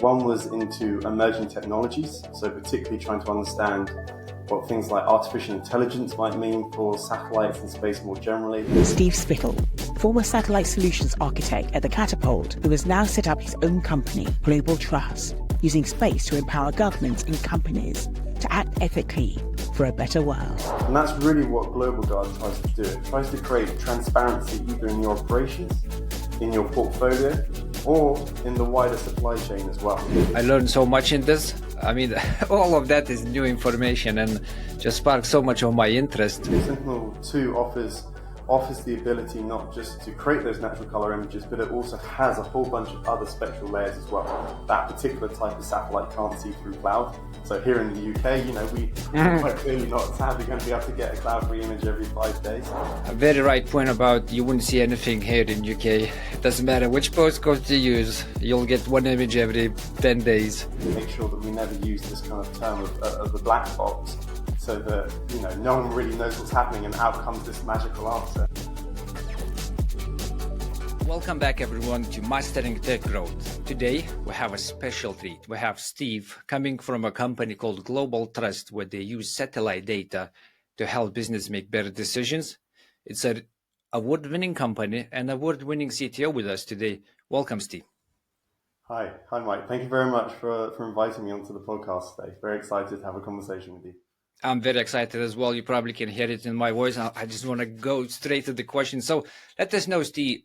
One was into emerging technologies, so particularly trying to understand what things like artificial intelligence might mean for satellites and space more generally. Steve Spittle, former satellite solutions architect at the Catapult, who has now set up his own company, GlobalTrust, using space to empower governments and companies to act ethically for a better world. And that's really what GlobalGuard tries to do. It tries to create transparency either in your operations, in your portfolio, or in the wider supply chain as well. I learned so much in this. I mean, all of that is new information and just sparked so much of my interest. Sentinel-2 offers the ability not just to create those natural color images, but it also has a whole bunch of other spectral layers as well. That particular type of satellite can't see through cloud. So here in the UK, we're quite clearly not sadly going to be able to get a cloud-free image every 5 days. A very right point about you wouldn't see anything here in UK. It doesn't matter which postcode you use, you'll get one image every 10 days. Make sure that we never use this kind of term of the black box, so that no one really knows what's happening and out comes this magical answer. Welcome back everyone to Mastering Tech Growth. Today we have a special treat. We have Steve coming from a company called GlobalTrust, where they use satellite data to help business make better decisions. It's an award-winning company and award-winning CTO with us today. Welcome, Steve. Hi Mike. Thank you very much for inviting me onto the podcast today. Very excited to have a conversation with you. I'm very excited as well. You probably can hear it in my voice. I just want to go straight to the question. So let us know, Steve,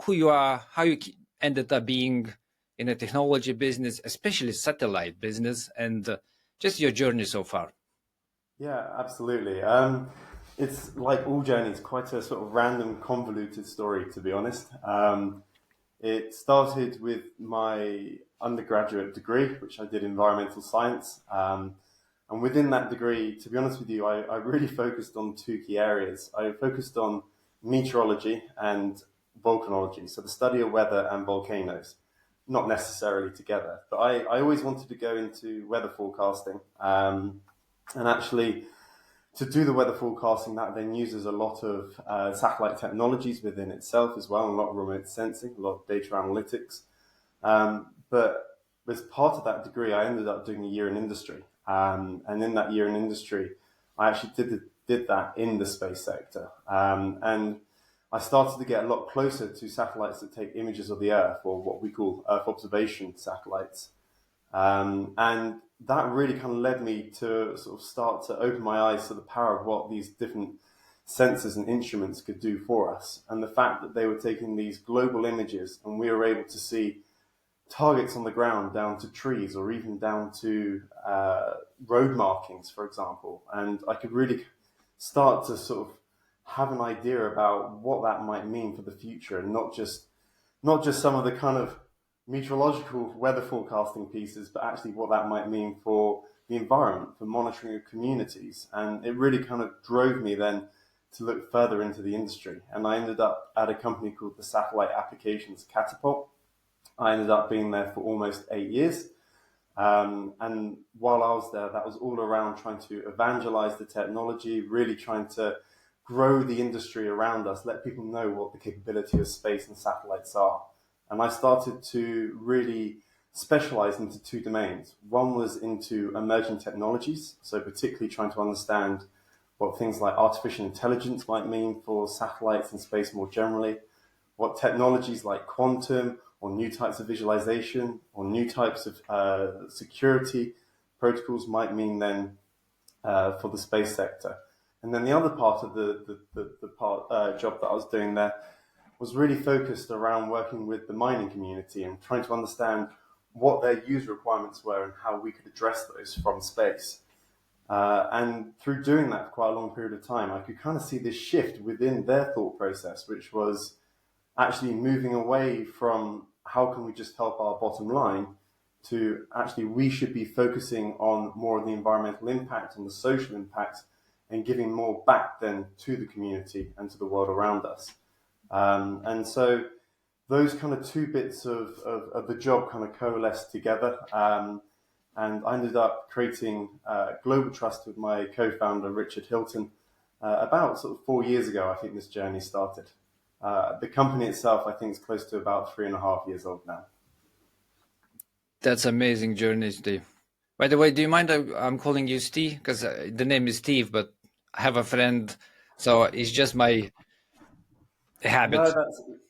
who you are, how you ended up being in a technology business, especially satellite business, and just your journey so far. Yeah, absolutely. It's like all journeys, quite a sort of random, convoluted story, to be honest. It started with my undergraduate degree, which I did environmental science. And within that degree, to be honest with you, I really focused on two key areas. I focused on meteorology and volcanology, so the study of weather and volcanoes, not necessarily together. But I always wanted to go into weather forecasting. And actually, to do the weather forecasting, that then uses a lot of satellite technologies within itself as well, and a lot of remote sensing, a lot of data analytics. But as part of that degree, I ended up doing a year in industry. And in that year in industry, I actually did that in the space sector. And I started to get a lot closer to satellites that take images of the Earth, or what we call Earth observation satellites. And that really kind of led me to sort of start to open my eyes to the power of what these different sensors and instruments could do for us. And the fact that they were taking these global images and we were able to see targets on the ground down to trees or even down to road markings, for example. And I could really start to sort of have an idea about what that might mean for the future, and not just some of the kind of meteorological weather forecasting pieces, but actually what that might mean for the environment, for monitoring of communities. And it really kind of drove me then to look further into the industry. And I ended up at a company called the Satellite Applications Catapult. I ended up being there for almost 8 years. And while I was there, that was all around trying to evangelize the technology, really trying to grow the industry around us, let people know what the capability of space and satellites are. And I started to really specialize into two domains. One was into emerging technologies, so particularly trying to understand what things like artificial intelligence might mean for satellites and space more generally, what technologies like quantum or new types of visualization or new types of security protocols might mean then for the space sector. And then the other part of the job that I was doing there was really focused around working with the mining community and trying to understand what their user requirements were and how we could address those from space. And through doing that for quite a long period of time, I could kind of see this shift within their thought process, which was actually moving away from how can we just help our bottom line to actually we should be focusing on more of the environmental impact and the social impact and giving more back then to the community and to the world around us. And so those kind of two bits of the job kind of coalesced together. And I ended up creating GlobalTrust with my co-founder, Richard Hilton, about sort of 4 years ago. I think this journey started. The company itself, I think, is close to about 3.5 years old now. That's amazing journey, Steve. By the way, do you mind I'm calling you Steve? Because the name is Steve, but I have a friend, so it's just my No, habit.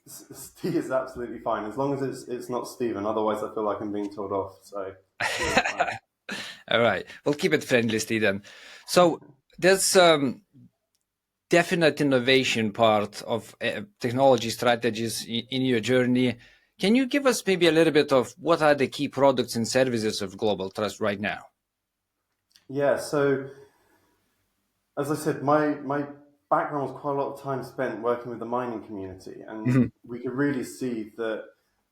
Steve is absolutely fine as long as it's not Stephen. Otherwise, I feel like I'm being told off. So Steve is fine. All right, we'll keep it friendly, Steve, then. So there's definite innovation part of technology strategies in your journey. Can you give us maybe a little bit of what are the key products and services of Global Trust right now? Yeah. So as I said, my background was quite a lot of time spent working with the mining community, and Mhm. we could really see that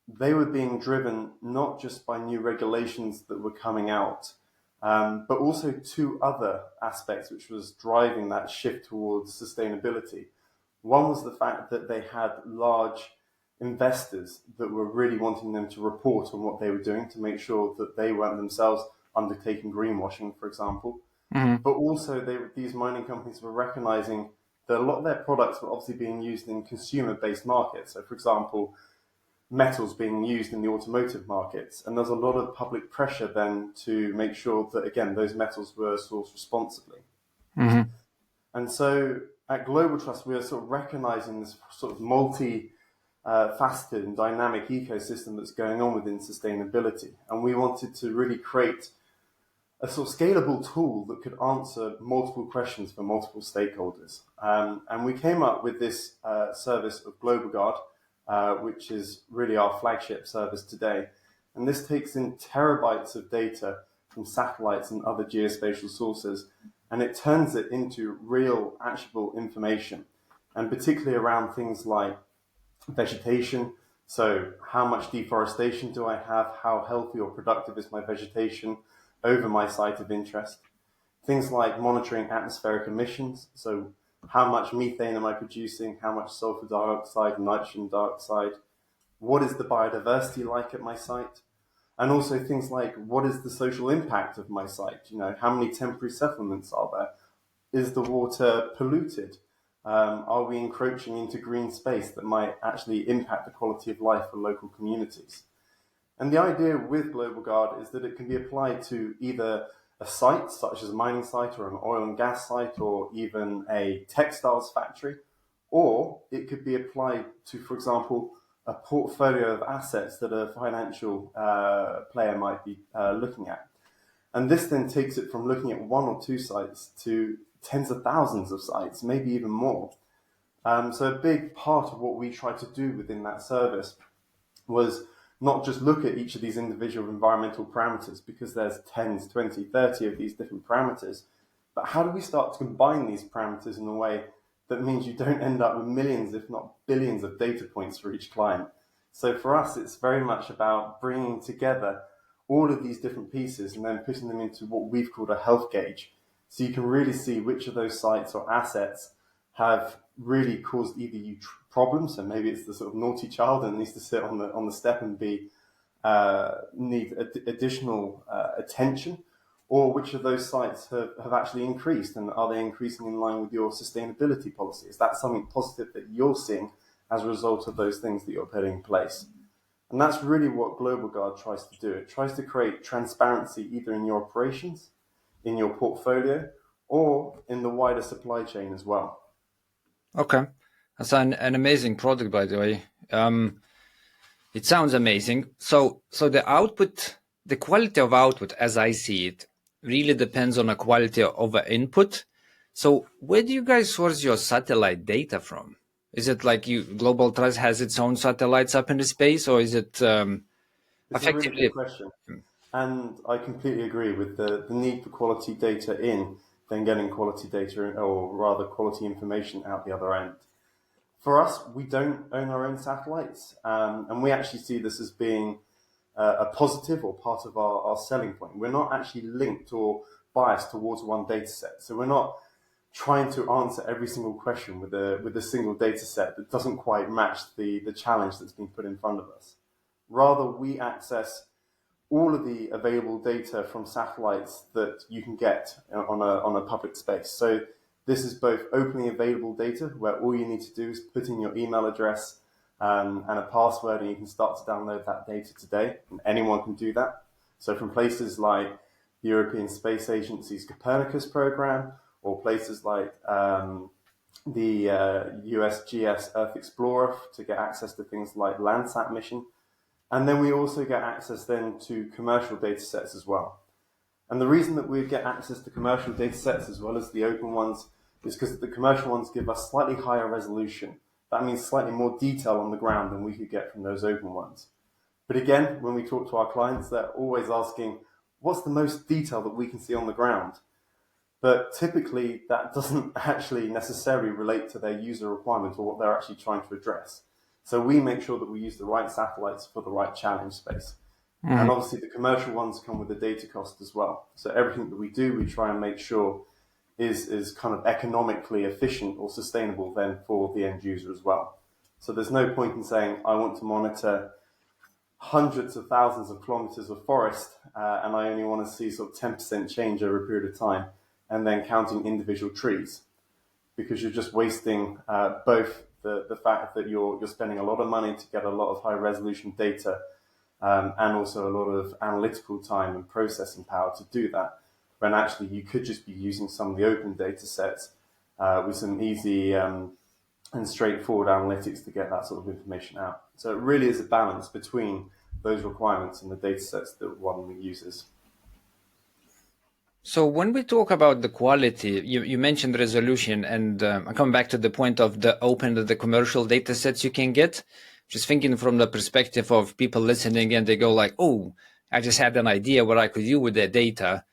they were being driven not just by new regulations that were coming out, but also two other aspects which was driving that shift towards sustainability. One was the fact that they had large investors that were really wanting them to report on what they were doing to make sure that they weren't themselves undertaking greenwashing, for example. Mhm. But also, these mining companies were recognizing that a lot of their products were obviously being used in consumer-based markets. So, for example, metals being used in the automotive markets. And there's a lot of public pressure then to make sure that, again, those metals were sourced responsibly. Mhm. And so at Global Trust, we are sort of recognizing this sort of faceted and dynamic ecosystem that's going on within sustainability. And we wanted to really create a sort of scalable tool that could answer multiple questions for multiple stakeholders. And we came up with this service of GlobalGuard, which is really our flagship service today. And this takes in terabytes of data from satellites and other geospatial sources, and it turns it into real, actionable information, and particularly around things like vegetation. So, how much deforestation do I have? How healthy or productive is my vegetation over my site of interest? Things like monitoring atmospheric emissions. So, how much methane am I producing? How much sulfur dioxide, nitrogen dioxide? What is the biodiversity like at my site? And also things like, what is the social impact of my site? You know, how many temporary settlements are there? Is the water polluted? Are we encroaching into green space that might actually impact the quality of life for local communities? And the idea with Global Guard is that it can be applied to either a site, such as a mining site or an oil and gas site, or even a textiles factory, or it could be applied to, for example, a portfolio of assets that a financial player might be looking at. And this then takes it from looking at one or two sites to tens of thousands of sites, maybe even more. So a big part of what we try to do within that service was not just look at each of these individual environmental parameters, because there's 10, 20, 30 of these different parameters, but how do we start to combine these parameters in a way that means you don't end up with millions, if not billions, of data points for each client? So for us, it's very much about bringing together all of these different pieces and then putting them into what we've called a health gauge. So you can really see which of those sites or assets have really caused either you problems, so maybe it's the sort of naughty child and needs to sit on the step and be need additional attention, or which of those sites have actually increased, and are they increasing in line with your sustainability policy? Is that something positive that you're seeing as a result of those things that you're putting in place? And that's really what Global Guard tries to do. It tries to create transparency either in your operations, in your portfolio, or in the wider supply chain as well. Okay, that's an amazing product, by the way. It sounds amazing. So the output, the quality of output, as I see it, really depends on the quality of the input. So where do you guys source your satellite data from? Is it like Global Trust has its own satellites up in the space, or is it It's a really good effectively? question. And I completely agree with the need for quality data in, then getting quality data, or rather quality information out the other end. For us, we don't own our own satellites, and we actually see this as being a positive or part of our selling point. We're not actually linked or biased towards one data set. So we're not trying to answer every single question with a single data set that doesn't quite match the challenge that's been put in front of us. Rather, we access all of the available data from satellites that you can get on a public space. So this is both openly available data, where all you need to do is put in your email address and a password, and you can start to download that data today. And anyone can do that. So from places like the European Space Agency's Copernicus program, or places like the USGS Earth Explorer to get access to things like Landsat mission. And then we also get access then to commercial data sets as well. And the reason that we get access to commercial data sets as well as the open ones is because the commercial ones give us slightly higher resolution. That means slightly more detail on the ground than we could get from those open ones. But again, when we talk to our clients, they're always asking, what's the most detail that we can see on the ground? But typically, that doesn't actually necessarily relate to their user requirement or what they're actually trying to address. So we make sure that we use the right satellites for the right challenge space. And obviously, the commercial ones come with a data cost as well. So everything that we do, we try and make sure is kind of economically efficient or sustainable then for the end user as well. So there's no point in saying, I want to monitor hundreds of thousands of kilometers of forest and I only want to see sort of 10% change over a period of time and then counting individual trees, because you're just wasting both the fact that you're spending a lot of money to get a lot of high resolution data and also a lot of analytical time and processing power to do that, when actually you could just be using some of the open data sets with some easy and straightforward analytics to get that sort of information out. So it really is a balance between those requirements and the data sets that one uses. So when we talk about the quality, you mentioned resolution, and I come back to the point of the open and the commercial data sets you can get. Just thinking from the perspective of people listening, and they go like, oh, I just had an idea what I could do with that data.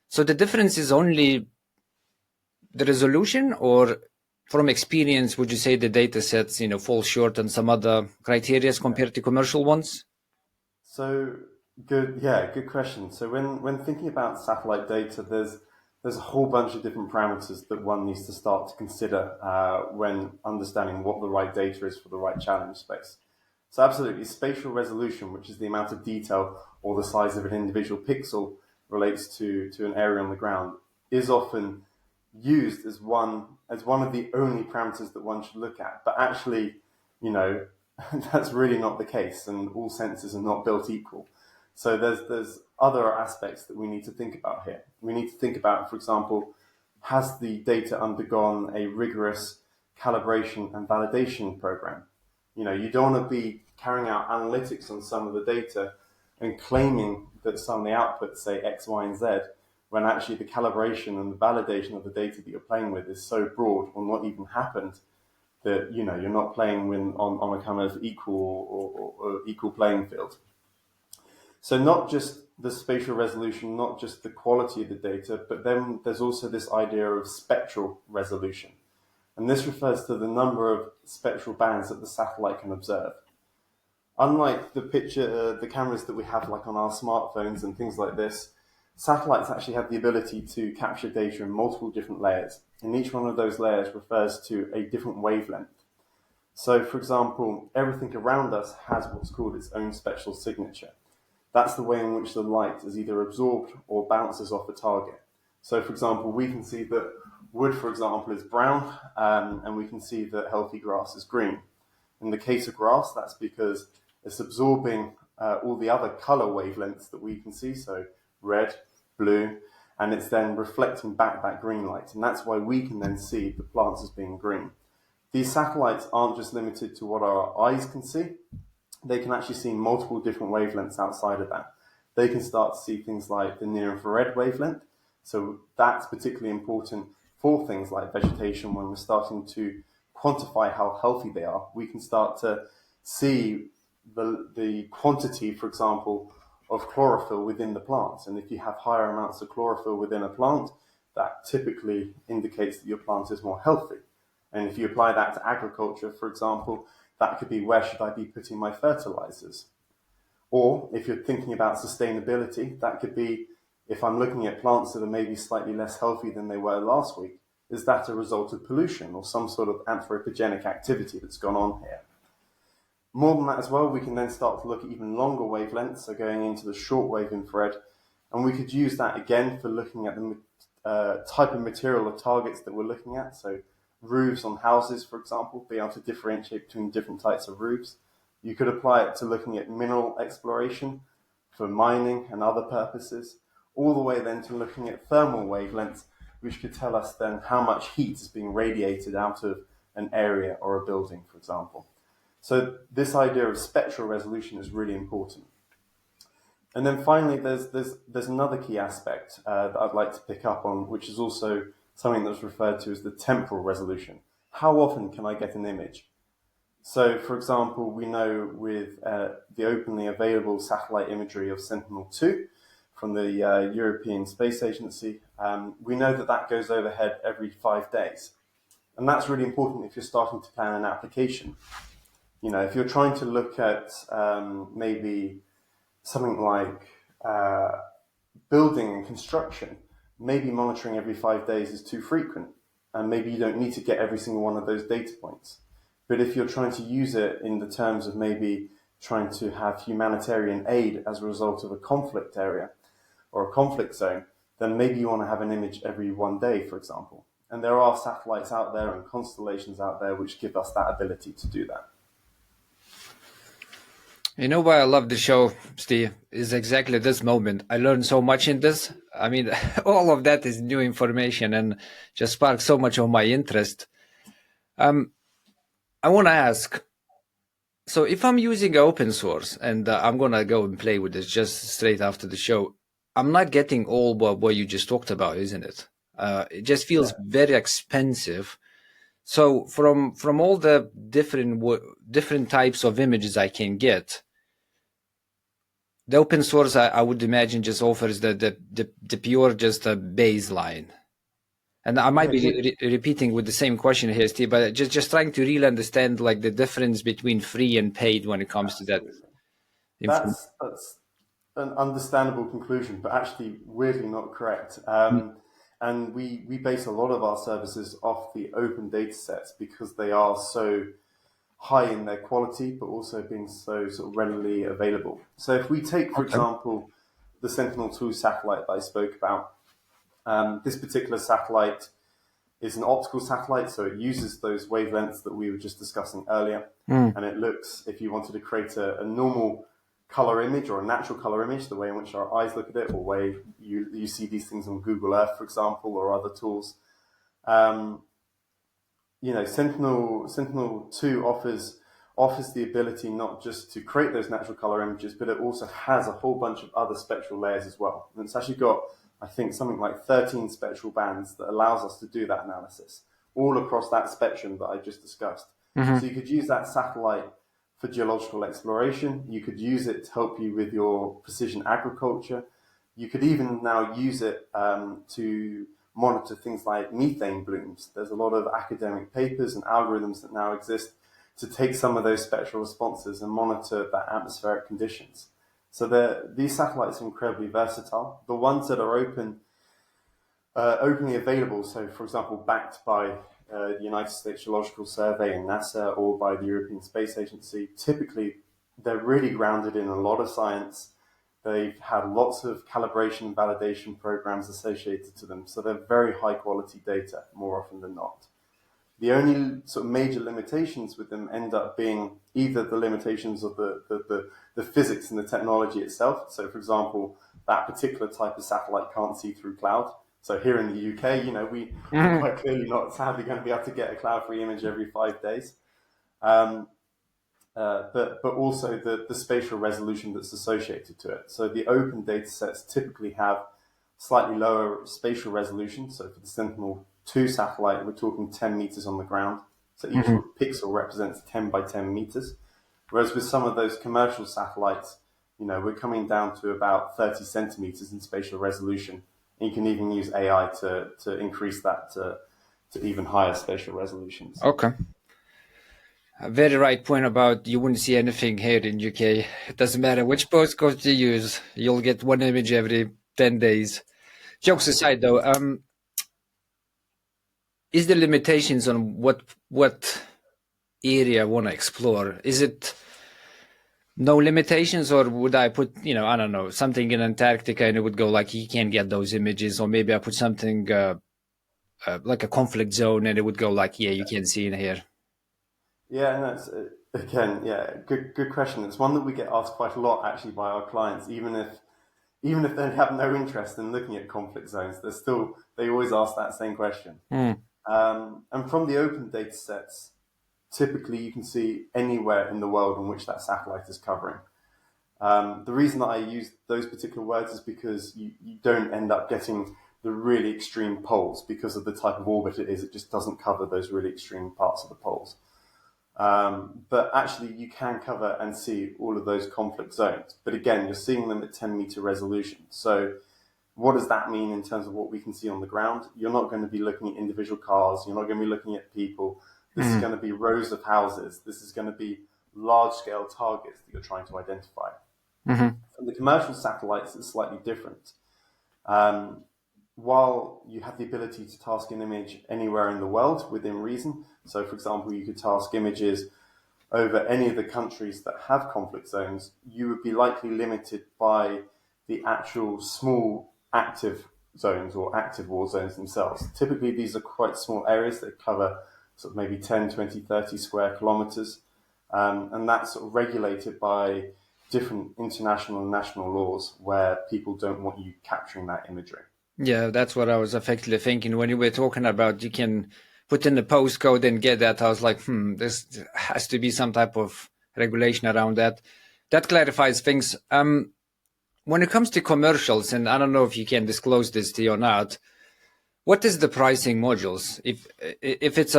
So the difference is only the resolution, or from experience, would you say the data sets, fall short on some other criteria compared to commercial ones? So good question. So when thinking about satellite data, there's a whole bunch of different parameters that one needs to start to consider when understanding what the right data is for the right challenge space. So absolutely, spatial resolution, which is the amount of detail or the size of an individual pixel relates to an area on the ground, is often used as one of the only parameters that one should look at. But actually, that's really not the case, and all sensors are not built equal. So there's other aspects that we need to think about here. We need to think about, for example, has the data undergone a rigorous calibration and validation program? You don't want to be carrying out analytics on some of the data and claiming that some of the outputs say X, Y, and Z, when actually the calibration and the validation of the data that you're playing with is so broad or not even happened that you're not playing on a kind of equal or equal playing field. So not just the spatial resolution, not just the quality of the data, but then there's also this idea of spectral resolution. And this refers to the number of spectral bands that the satellite can observe. Unlike the cameras that we have like on our smartphones and things like this, satellites actually have the ability to capture data in multiple different layers. And each one of those layers refers to a different wavelength. So for example, everything around us has what's called its own spectral signature. That's the way in which the light is either absorbed or bounces off a target. So for example, we can see that wood, for example, is brown, and we can see that healthy grass is green. In the case of grass, that's because it's absorbing all the other color wavelengths that we can see, so red, blue, and it's then reflecting back that green light. And that's why we can then see the plants as being green. These satellites aren't just limited to what our eyes can see. They can actually see multiple different wavelengths outside of that. They can start to see things like the near infrared wavelength. So that's particularly important for things like vegetation. When we're starting to quantify how healthy they are, we can start to see the quantity, for example, of chlorophyll within the plant. And if you have higher amounts of chlorophyll within a plant, that typically indicates that your plant is more healthy. And if you apply that to agriculture, for example, that could be, where should I be putting my fertilizers? Or if you're thinking about sustainability, that could be, if I'm looking at plants that are maybe slightly less healthy than they were last week, is that a result of pollution or some sort of anthropogenic activity that's gone on here? More than that as well, we can then start to look at even longer wavelengths, so going into the shortwave infrared, and we could use that again for looking at the type of material or targets that we're looking at. So roofs on houses, for example, be able to differentiate between different types of roofs. You could apply it to looking at mineral exploration. for mining and other purposes, all the way then to looking at thermal wavelengths, which could tell us then how much heat is being radiated out of an area or a building, for example. So this idea of spectral resolution is really important. And then finally, there's another key aspect that I'd like to pick up on, which is also something that's referred to as the temporal resolution. How often can I get an image? So, for example, we know with the openly available satellite imagery of Sentinel-2 from the European Space Agency, we know that that goes overhead every 5 days. And that's really important if you're starting to plan an application. You know, if you're trying to look at maybe something like building and construction, maybe monitoring every 5 days is too frequent, and maybe you don't need to get every single one of those data points. But if you're trying to use it in the terms of maybe trying to have humanitarian aid as a result of a conflict area or a conflict zone, then maybe you want to have an image every 1 day, for example. And there are satellites out there and constellations out there which give us that ability to do that. You know why I love the show, Steve, is exactly this moment. I learned so much in this. I mean, all of that is new information and just sparked so much of my interest. I want to ask, so if I'm using open source, and I'm going to go and play with this just straight after the show, I'm not getting all what you just talked about, isn't it? It just feels very expensive. So from all the different types of images I can get, the open source I would imagine just offers the pure just a baseline. And I might be repeating with the same question here, Steve, but just trying to really understand like the difference between free and paid when it comes to that. That's an understandable conclusion, but actually weirdly not correct. And we base a lot of our services off the open data sets because they are so high in their quality, but also being so sort of readily available. So if we take, for example, the Sentinel-2 satellite that I spoke about, this particular satellite is an optical satellite, so it uses those wavelengths that we were just discussing earlier. And it looks, if you wanted to create a normal color image or a natural color image, the way in which our eyes look at it, or the way you see these things on Google Earth, for example, or other tools. You know, Sentinel-2 offers the ability not just to create those natural color images, but it also has a whole bunch of other spectral layers as well. And it's actually got, I think, something like 13 spectral bands that allows us to do that analysis all across that spectrum that I just discussed. So you could use that satellite for geological exploration. You could use it to help you with your precision agriculture. You could even now use it to monitor things like methane blooms. There's a lot of academic papers and algorithms that now exist to take some of those spectral responses and monitor the atmospheric conditions. So these satellites are incredibly versatile. The ones that are openly available, so for example, backed by the United States Geological Survey and NASA or by the European Space Agency, typically they're really grounded in a lot of science. They've had lots of calibration and validation programs associated to them, so they're very high quality data more often than not. The only sort of major limitations with them end up being either the limitations of the physics and the technology itself. So, for example, that particular type of satellite can't see through cloud. So here in the UK, you know, we're quite clearly not sadly going to be able to get a cloud-free image every 5 days. But also the spatial resolution that's associated to it. So the open data sets typically have slightly lower spatial resolution. So for the Sentinel-2 satellite, we're talking 10 meters on the ground. So each pixel represents 10 by 10 meters. Whereas with some of those commercial satellites, you know, we're coming down to about 30 centimeters in spatial resolution. And you can even use AI to increase that to even higher spatial resolutions. Okay. A very right point about you wouldn't see anything here in UK. It doesn't matter which postcode you use. You'll get one image every 10 days. Jokes aside, though, is there limitations on what area I want to explore? Is it no limitations, or would I put, you know, I don't know, something in Antarctica and it would go like, you can't get those images, or maybe I put something like a conflict zone and it would go like, yeah, you can't see in here. Yeah, and Again, yeah, good question. It's one that we get asked quite a lot actually by our clients, even if they have no interest in looking at conflict zones, they always ask that same question. Mm. And from the open data sets, typically you can see anywhere in the world in which that satellite is covering. The reason that I use those particular words is because you don't end up getting the really extreme poles because of the type of orbit it is. It just doesn't cover those really extreme parts of the poles. But actually you can cover and see all of those conflict zones. But again, you're seeing them at 10-meter resolution. So what does that mean in terms of what we can see on the ground? You're not going to be looking at individual cars. You're not going to be looking at people. This is going to be rows of houses. This is going to be large-scale targets that you're trying to identify. From the commercial satellites, it's slightly different. While you have the ability to task an image anywhere in the world within reason, so for example, you could task images over any of the countries that have conflict zones, you would be likely limited by the actual small active zones or active war zones themselves. Typically, these are quite small areas that cover sort of maybe 10, 20, 30 square kilometers. And that's sort of regulated by different international and national laws where people don't want you capturing that imagery. Yeah, that's what I was effectively thinking when you were talking about you can put in the postcode and get that. I was like, this has to be some type of regulation around that. That clarifies things. When it comes to commercials, and I don't know if you can disclose this to you or not, what is the pricing modules? If it's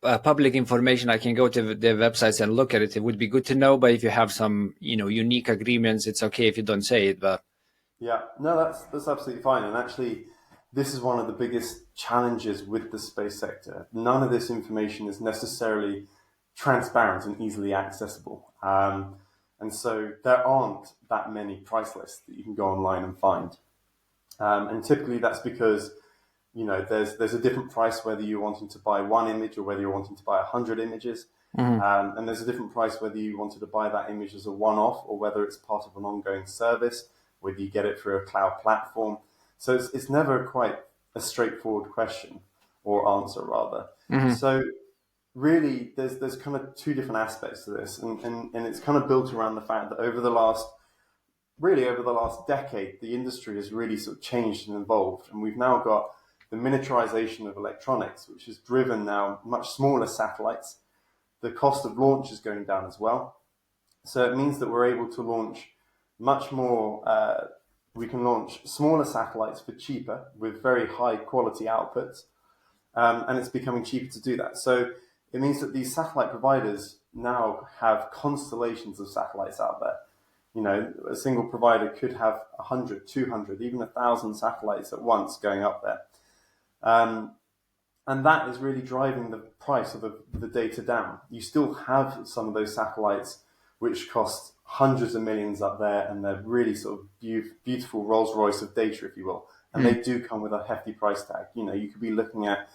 public information, I can go to their websites and look at it. It would be good to know. But if you have some, unique agreements, it's okay if you don't say it. But yeah, no, that's absolutely fine. And actually, this is one of the biggest challenges with the space sector. None of this information is necessarily transparent and easily accessible. And so there aren't that many price lists that you can go online and find. And typically that's because, there's a different price whether you're wanting to buy one image or whether you're wanting to buy 100 images. And there's a different price whether you wanted to buy that image as a one-off or whether it's part of an ongoing service, whether you get it through a cloud platform. So it's never quite a straightforward question or answer, rather. So really, there's kind of two different aspects to this, and it's kind of built around the fact that over the last decade, the industry has really sort of changed and evolved, and we've now got the miniaturization of electronics, which has driven now much smaller satellites. The cost of launch is going down as well. So it means that we're able to launch much more, we can launch smaller satellites for cheaper with very high quality outputs. And it's becoming cheaper to do that. So it means that these satellite providers now have constellations of satellites out there. A single provider could have 100, 200, even 1,000 satellites at once going up there. And that is really driving the price of the data down. You still have some of those satellites which cost hundreds of millions up there, and they're really sort of beautiful Rolls Royce of data, if you will. And they do come with a hefty price tag. You could be looking at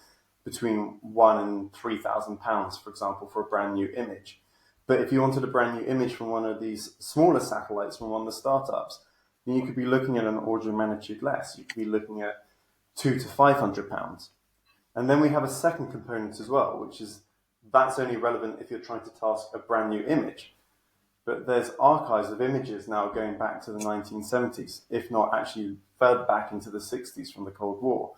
between £1,000 and £3,000, for example, for a brand new image. But if you wanted a brand new image from one of these smaller satellites from one of the startups, then you could be looking at an order of magnitude less. You could be looking at £200 to £500. And then we have a second component as well, which is that's only relevant if you're trying to task a brand new image. But there's archives of images now going back to the 1970s, if not actually further back into the 60s from the Cold War.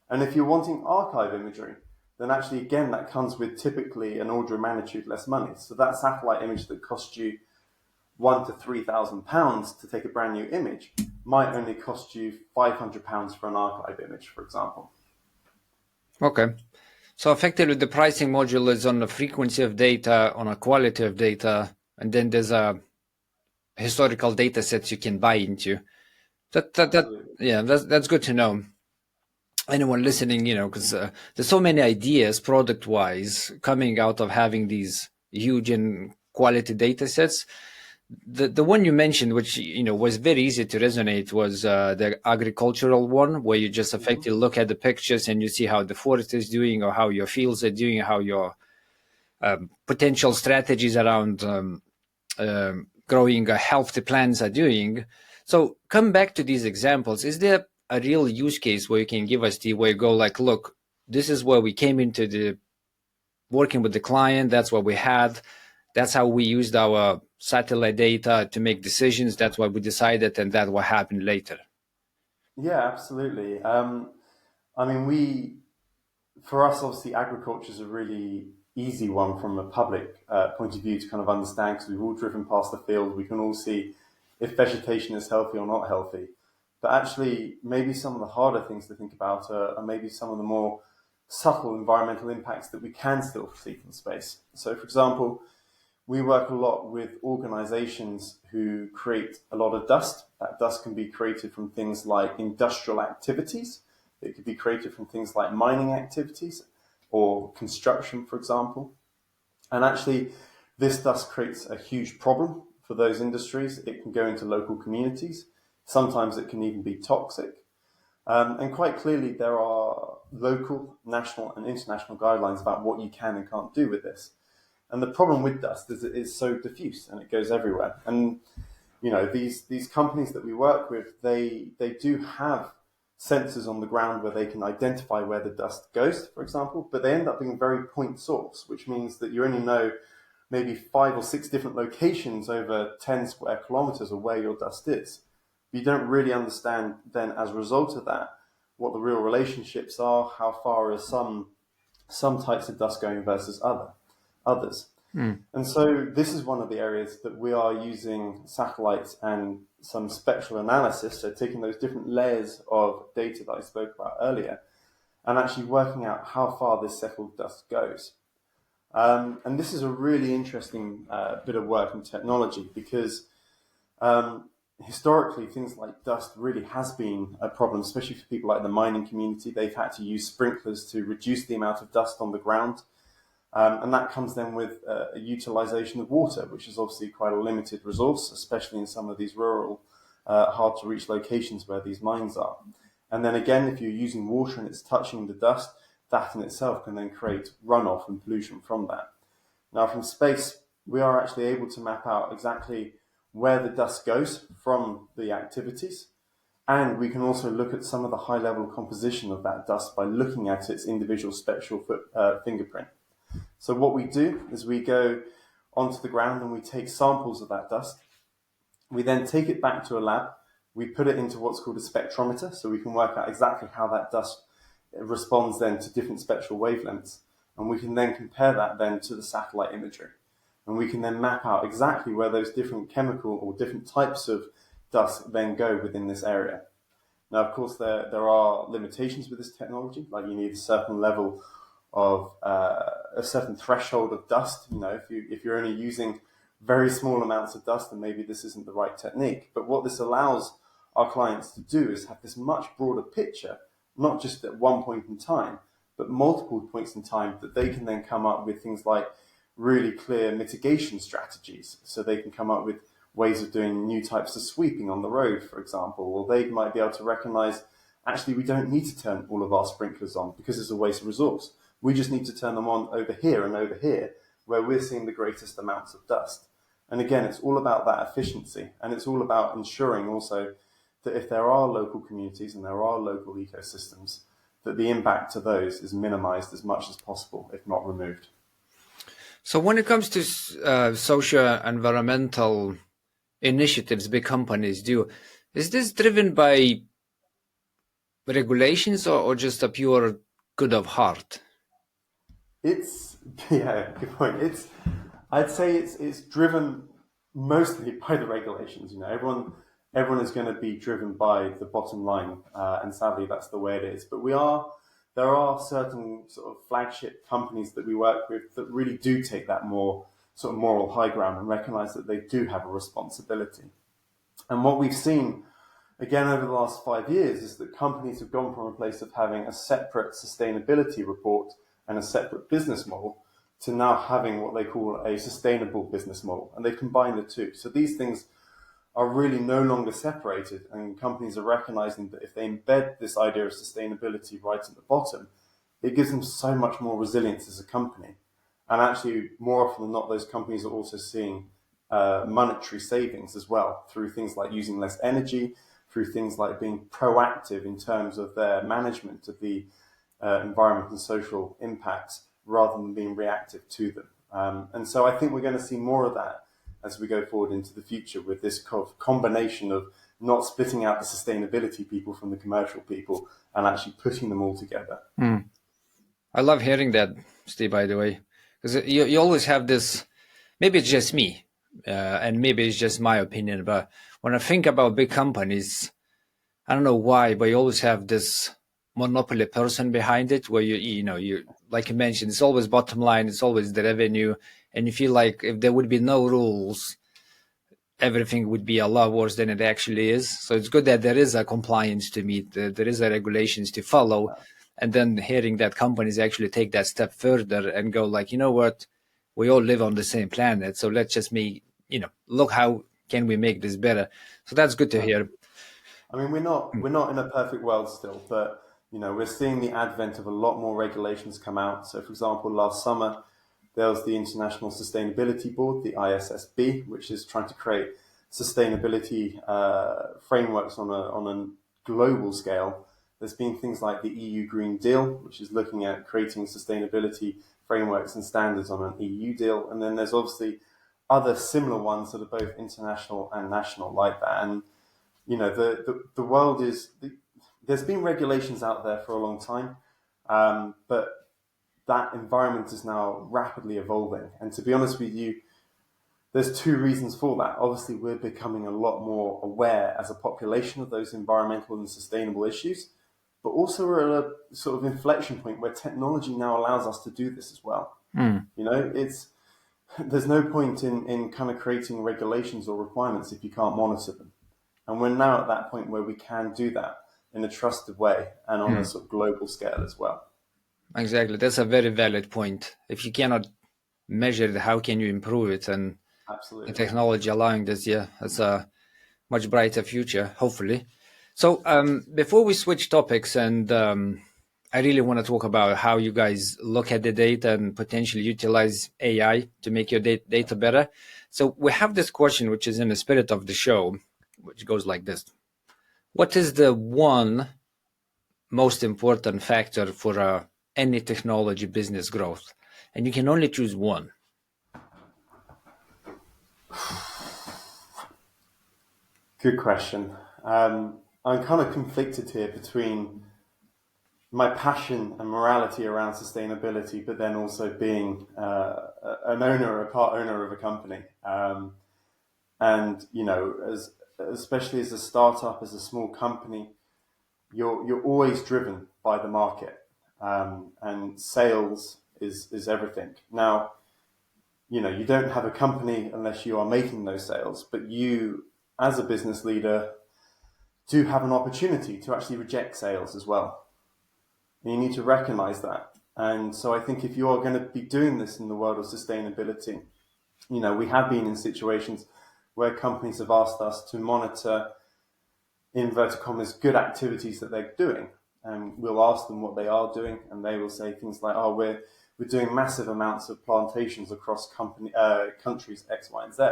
And if you're wanting archive imagery, then actually, again, that comes with typically an order of magnitude less money. So that satellite image that cost you £1,000 to £3,000 to take a brand new image might only cost you £500 for an archive image, for example. Okay. So effectively, the pricing module is on the frequency of data, on a quality of data, and then there's a historical data sets you can buy into. That's good to know. Anyone listening, because there's so many ideas product-wise coming out of having these huge and quality data sets. The one you mentioned, which was very easy to resonate, was the agricultural one, where you just effectively look at the pictures and you see how the forest is doing, or how your fields are doing, how your potential strategies around growing healthy plants are doing. So come back to these examples. Is there a real use case where you can give us where you go like, look, this is where we came into the working with the client, that's what we had, That's how we used our satellite data to make decisions. That's what we decided, and that's what happened later. Yeah, absolutely. I mean, for us, obviously, agriculture is a really easy one from a public point of view to kind of understand, because we've all driven past the field. We can all see if vegetation is healthy or not healthy. But actually, maybe some of the harder things to think about are maybe some of the more subtle environmental impacts that we can still see from space. So, for example, we work a lot with organizations who create a lot of dust. That dust can be created from things like industrial activities. It could be created from things like mining activities or construction, for example. And actually, this dust creates a huge problem for those industries. It can go into local communities. Sometimes it can even be toxic. And quite clearly, there are local, national, and international guidelines about what you can and can't do with this. And the problem with dust is it is so diffuse and it goes everywhere. And these companies that we work with, they do have sensors on the ground where they can identify where the dust goes, for example, but they end up being very point source, which means that you only know maybe 5 or 6 different locations over 10 square kilometers of where your dust is. You don't really understand then, as a result of that, what the real relationships are, how far is some types of dust going versus others. And so this is one of the areas that we are using satellites and some spectral analysis, so taking those different layers of data that I spoke about earlier, and actually working out how far this settled dust goes. And this is a really interesting bit of work in technology, because historically things like dust really has been a problem, especially for people like the mining community. They've had to use sprinklers to reduce the amount of dust on the ground. And that comes then with a utilization of water, which is obviously quite a limited resource, especially in some of these rural, hard to reach locations where these mines are. And then again, if you're using water and it's touching the dust, that in itself can then create runoff and pollution from that. Now, from space, we are actually able to map out exactly where the dust goes from the activities. And we can also look at some of the high-level composition of that dust by looking at its individual spectral fingerprint. So what we do is we go onto the ground and we take samples of that dust. We then take it back to a lab. We put it into what's called a spectrometer, so we can work out exactly how that dust responds then to different spectral wavelengths. And we can then compare that then to the satellite imagery. And we can then map out exactly where those different chemical or different types of dust then go within this area. Now, of course, there are limitations with this technology, like you need a certain level of a certain threshold of dust. If you're only using very small amounts of dust, then maybe this isn't the right technique. But what this allows our clients to do is have this much broader picture, not just at one point in time, but multiple points in time, that they can then come up with things like really clear mitigation strategies. So they can come up with ways of doing new types of sweeping on the road, for example, or they might be able to recognize, actually, we don't need to turn all of our sprinklers on because it's a waste of resource. We just need to turn them on over here, where we're seeing the greatest amounts of dust. And again, it's all about that efficiency. And it's all about ensuring also that if there are local communities and there are local ecosystems, that the impact to those is minimized as much as possible, if not removed. So when it comes to socio-environmental initiatives big companies do, is this driven by regulations or just a pure good of heart? Good point. I'd say it's driven mostly by the regulations. Everyone is going to be driven by the bottom line, and sadly that's the way it is. But there are certain sort of flagship companies that we work with that really do take that more sort of moral high ground and recognize that they do have a responsibility. And what we've seen again over the last 5 years is that companies have gone from a place of having a separate sustainability report and a separate business model to now having what they call a sustainable business model. And they combine the two. So these things are really no longer separated, and companies are recognizing that if they embed this idea of sustainability right at the bottom, it gives them so much more resilience as a company. And actually, more often than not, those companies are also seeing monetary savings as well through things like using less energy, through things like being proactive in terms of their management of the environment and social impacts rather than being reactive to them. And so I think we're going to see more of that as we go forward into the future, with this combination of not splitting out the sustainability people from the commercial people and actually putting them all together. I love hearing that, Steve, by the way, because you always have this, maybe it's just me, and maybe it's just my opinion, but when I think about big companies, I don't know why, but you always have this monopoly person behind it, where you like you mentioned, it's always bottom line, it's always the revenue, and you feel like if there would be no rules, everything would be a lot worse than it actually is. So it's good that there is a compliance to meet, there is a regulations to follow, and then hearing that companies actually take that step further and go like, you know what, we all live on the same planet, so let's just look how can we make this better. So that's good to hear. I mean, we're not in a perfect world still, but we're seeing the advent of a lot more regulations come out. So, for example, last summer there was the International Sustainability Board, the ISSB, which is trying to create sustainability frameworks on a global scale. There's been things like the EU Green Deal, which is looking at creating sustainability frameworks and standards on an EU deal, and then there's obviously other similar ones that are both international and national like that. And the world there's been regulations out there for a long time, but that environment is now rapidly evolving. And to be honest with you, there's two reasons for that. Obviously, we're becoming a lot more aware as a population of those environmental and sustainable issues, but also we're at a sort of inflection point where technology now allows us to do this as well. There's no point in kind of creating regulations or requirements if you can't monitor them. And we're now at that point where we can do that in a trusted way and on a sort of global scale as well. Exactly. That's a very valid point. If you cannot measure it, how can you improve it? And absolutely, the technology allowing this, that's a much brighter future, hopefully. So before we switch topics, and I really want to talk about how you guys look at the data and potentially utilize AI to make your data better. So we have this question, which is in the spirit of the show, which goes like this. What is the one most important factor for any technology business growth? And you can only choose one. Good question. I'm kind of conflicted here between my passion and morality around sustainability, but then also being a part owner of a company. And especially as a startup, as a small company, you're always driven by the market, and sales is everything. Now, you don't have a company unless you are making those sales, but you, as a business leader, do have an opportunity to actually reject sales as well. And you need to recognize that. And so I think if you are going to be doing this in the world of sustainability, we have been in situations where companies have asked us to monitor, in inverted commas, good activities that they're doing. And we'll ask them what they are doing, and they will say things like, oh, we're doing massive amounts of plantations across countries X, Y, and Z.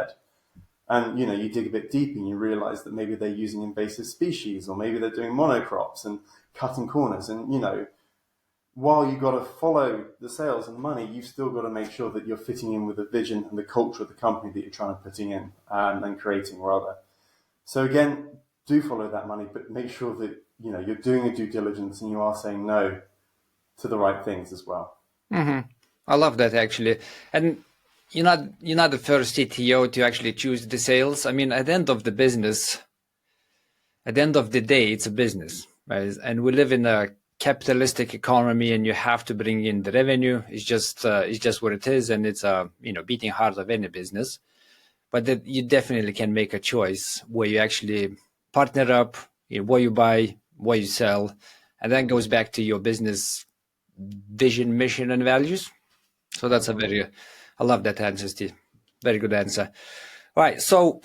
And, you dig a bit deeper and you realize that maybe they're using invasive species, or maybe they're doing monocrops and cutting corners. And, while you've got to follow the sales and money, you've still got to make sure that you're fitting in with the vision and the culture of the company that you're trying to putting in and creating, rather. So again, do follow that money, but make sure that, you're doing a due diligence and you are saying no to the right things as well. Mm-hmm. I love that, actually. And you're not the first CTO to actually choose the sales. I mean, at the end of the day, it's a business, right? And we live in a capitalistic economy, and you have to bring in the revenue. It's just what it is, and it's beating heart of any business. But that you definitely can make a choice where you actually partner up, what you buy, what you sell, and that goes back to your business vision, mission, and values. So that's I love that answer, Steve. Very good answer. All right, so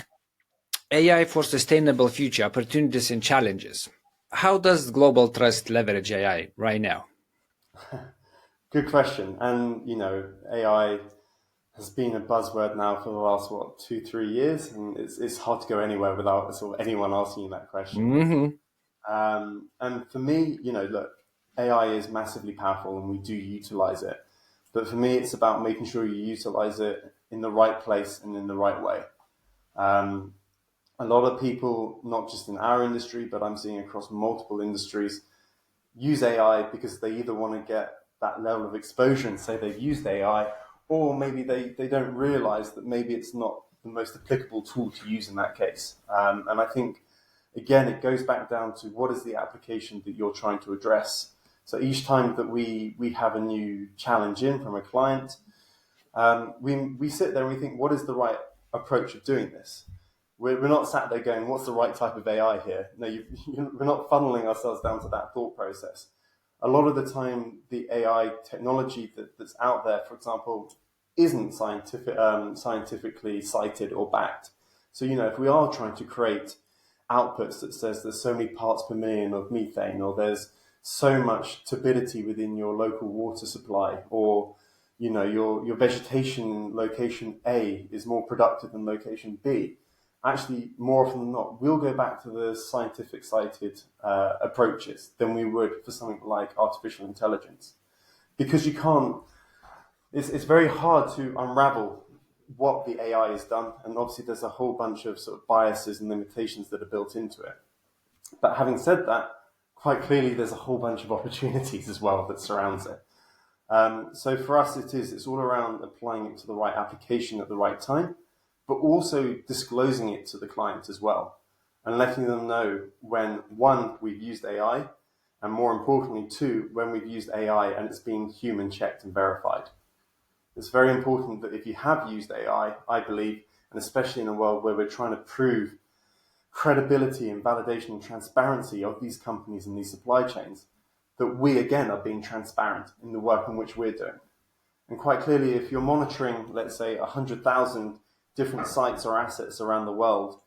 AI for sustainable future, opportunities and challenges. How does GlobalTrust leverage AI right now? Good question. And, AI has been a buzzword now for the last, 2-3 years, and it's hard to go anywhere without sort of anyone asking you that question. Mm-hmm. And for me, look, AI is massively powerful and we do utilize it. But for me, it's about making sure you utilize it in the right place and in the right way. A lot of people, not just in our industry, but I'm seeing across multiple industries, use AI because they either want to get that level of exposure and say they've used AI, or maybe they don't realize that maybe it's not the most applicable tool to use in that case. And I think, again, it goes back down to what is the application that you're trying to address. So each time that we have a new challenge in from a client, we sit there and we think, what is the right approach of doing this? We're not sat there going, what's the right type of AI here? No, we're not funneling ourselves down to that thought process. A lot of the time, the AI technology that's out there, for example, isn't scientifically cited or backed. So, if we are trying to create outputs that says there's so many parts per million of methane, or there's so much turbidity within your local water supply, or your vegetation in location A is more productive than location B, actually, more often than not, we'll go back to the scientific cited approaches than we would for something like artificial intelligence. Because you can't, it's very hard to unravel what the AI has done, and obviously there's a whole bunch of sort of biases and limitations that are built into it. But having said that, quite clearly there's a whole bunch of opportunities as well that surrounds it. So for us, it's all around applying it to the right application at the right time, but also disclosing it to the client as well, and letting them know when, one, we've used AI, and more importantly, two, when we've used AI and it's been human checked and verified. It's very important that if you have used AI, I believe, and especially in a world where we're trying to prove credibility and validation and transparency of these companies and these supply chains, that we, again, are being transparent in the work in which we're doing. And quite clearly, if you're monitoring, let's say, 100,000 different sites or assets around the world,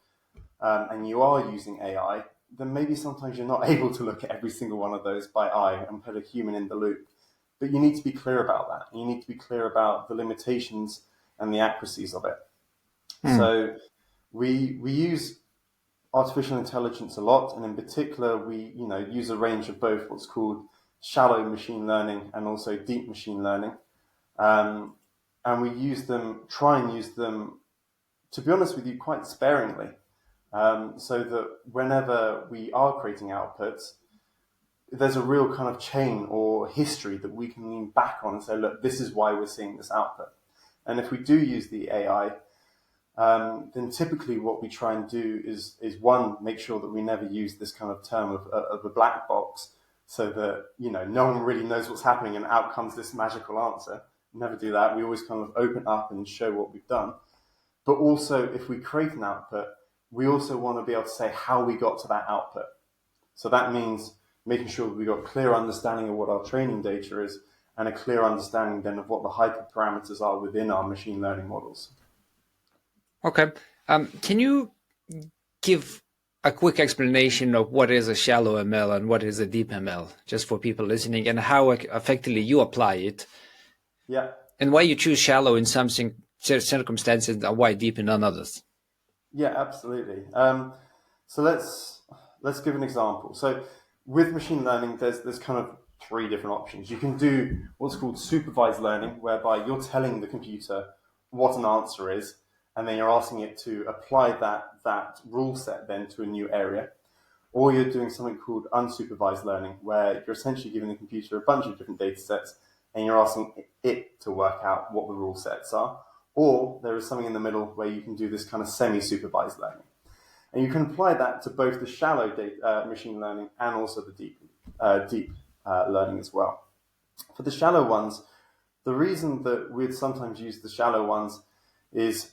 and you are using AI, then maybe sometimes you're not able to look at every single one of those by eye and put a human in the loop. But you need to be clear about that. You need to be clear about the limitations and the accuracies of it. So we use artificial intelligence a lot, and in particular, we use a range of both what's called shallow machine learning and also deep machine learning. And we try and use them, to be honest with you, quite sparingly, so that whenever we are creating outputs, there's a real kind of chain or history that we can lean back on and say, look, this is why we're seeing this output. And if we do use the AI, then typically what we try and do is one, make sure that we never use this kind of term of a black box, so that no one really knows what's happening and out comes this magical answer. Never do that. We always kind of open up and show what we've done. But also, if we create an output, we also want to be able to say how we got to that output. So that means making sure that we've got a clear understanding of what our training data is, and a clear understanding then of what the hyperparameters are within our machine learning models. Okay. Can you give a quick explanation of what is a shallow ML and what is a deep ML, just for people listening, and how effectively you apply it? Yeah. And why you choose shallow in some circumstances and why deep in none others? Yeah, absolutely. So let's give an example. So with machine learning, there's kind of three different options. You can do what's called supervised learning, whereby you're telling the computer what an answer is, and then you're asking it to apply that rule set then to a new area. Or you're doing something called unsupervised learning, where you're essentially giving the computer a bunch of different data sets and you're asking it to work out what the rule sets are. Or there is something in the middle where you can do this kind of semi-supervised learning. And you can apply that to both the shallow machine learning and also the deep learning as well. For the shallow ones, the reason that we'd sometimes use the shallow ones is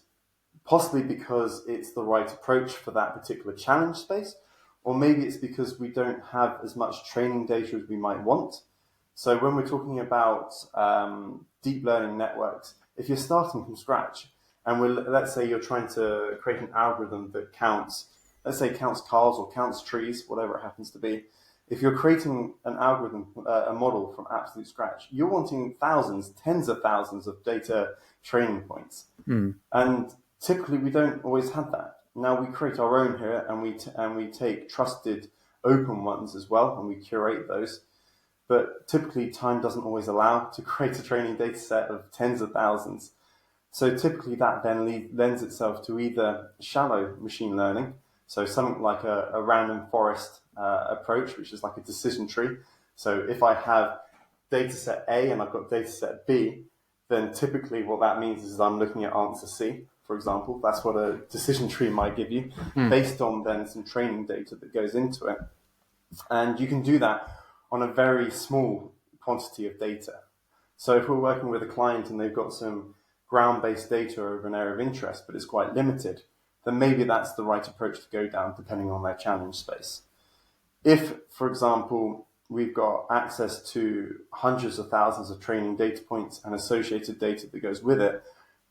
possibly because it's the right approach for that particular challenge space, or maybe it's because we don't have as much training data as we might want. So when we're talking about deep learning networks, if you're starting from scratch, and let's say you're trying to create an algorithm that counts cars or counts trees, whatever it happens to be. If you're creating an algorithm, a model from absolute scratch, you're wanting thousands, tens of thousands of data training points. And typically we don't always have that. Now we create our own here, and we take trusted open ones as well, and we curate those. but typically time doesn't always allow to create a training data set of tens of thousands. So typically that then lends itself to either shallow machine learning, so something like a random forest approach, which is like a decision tree. So if I have data set A and I've got data set B, then typically what that means is I'm looking at answer C, for example. That's what a decision tree might give you, based on then some training data that goes into it. And you can do that on a very small quantity of data. So if we're working with a client and they've got some ground-based data over an area of interest, but it's quite limited, then maybe that's the right approach to go down depending on their challenge space. If, for example, we've got access to hundreds of thousands of training data points and associated data that goes with it,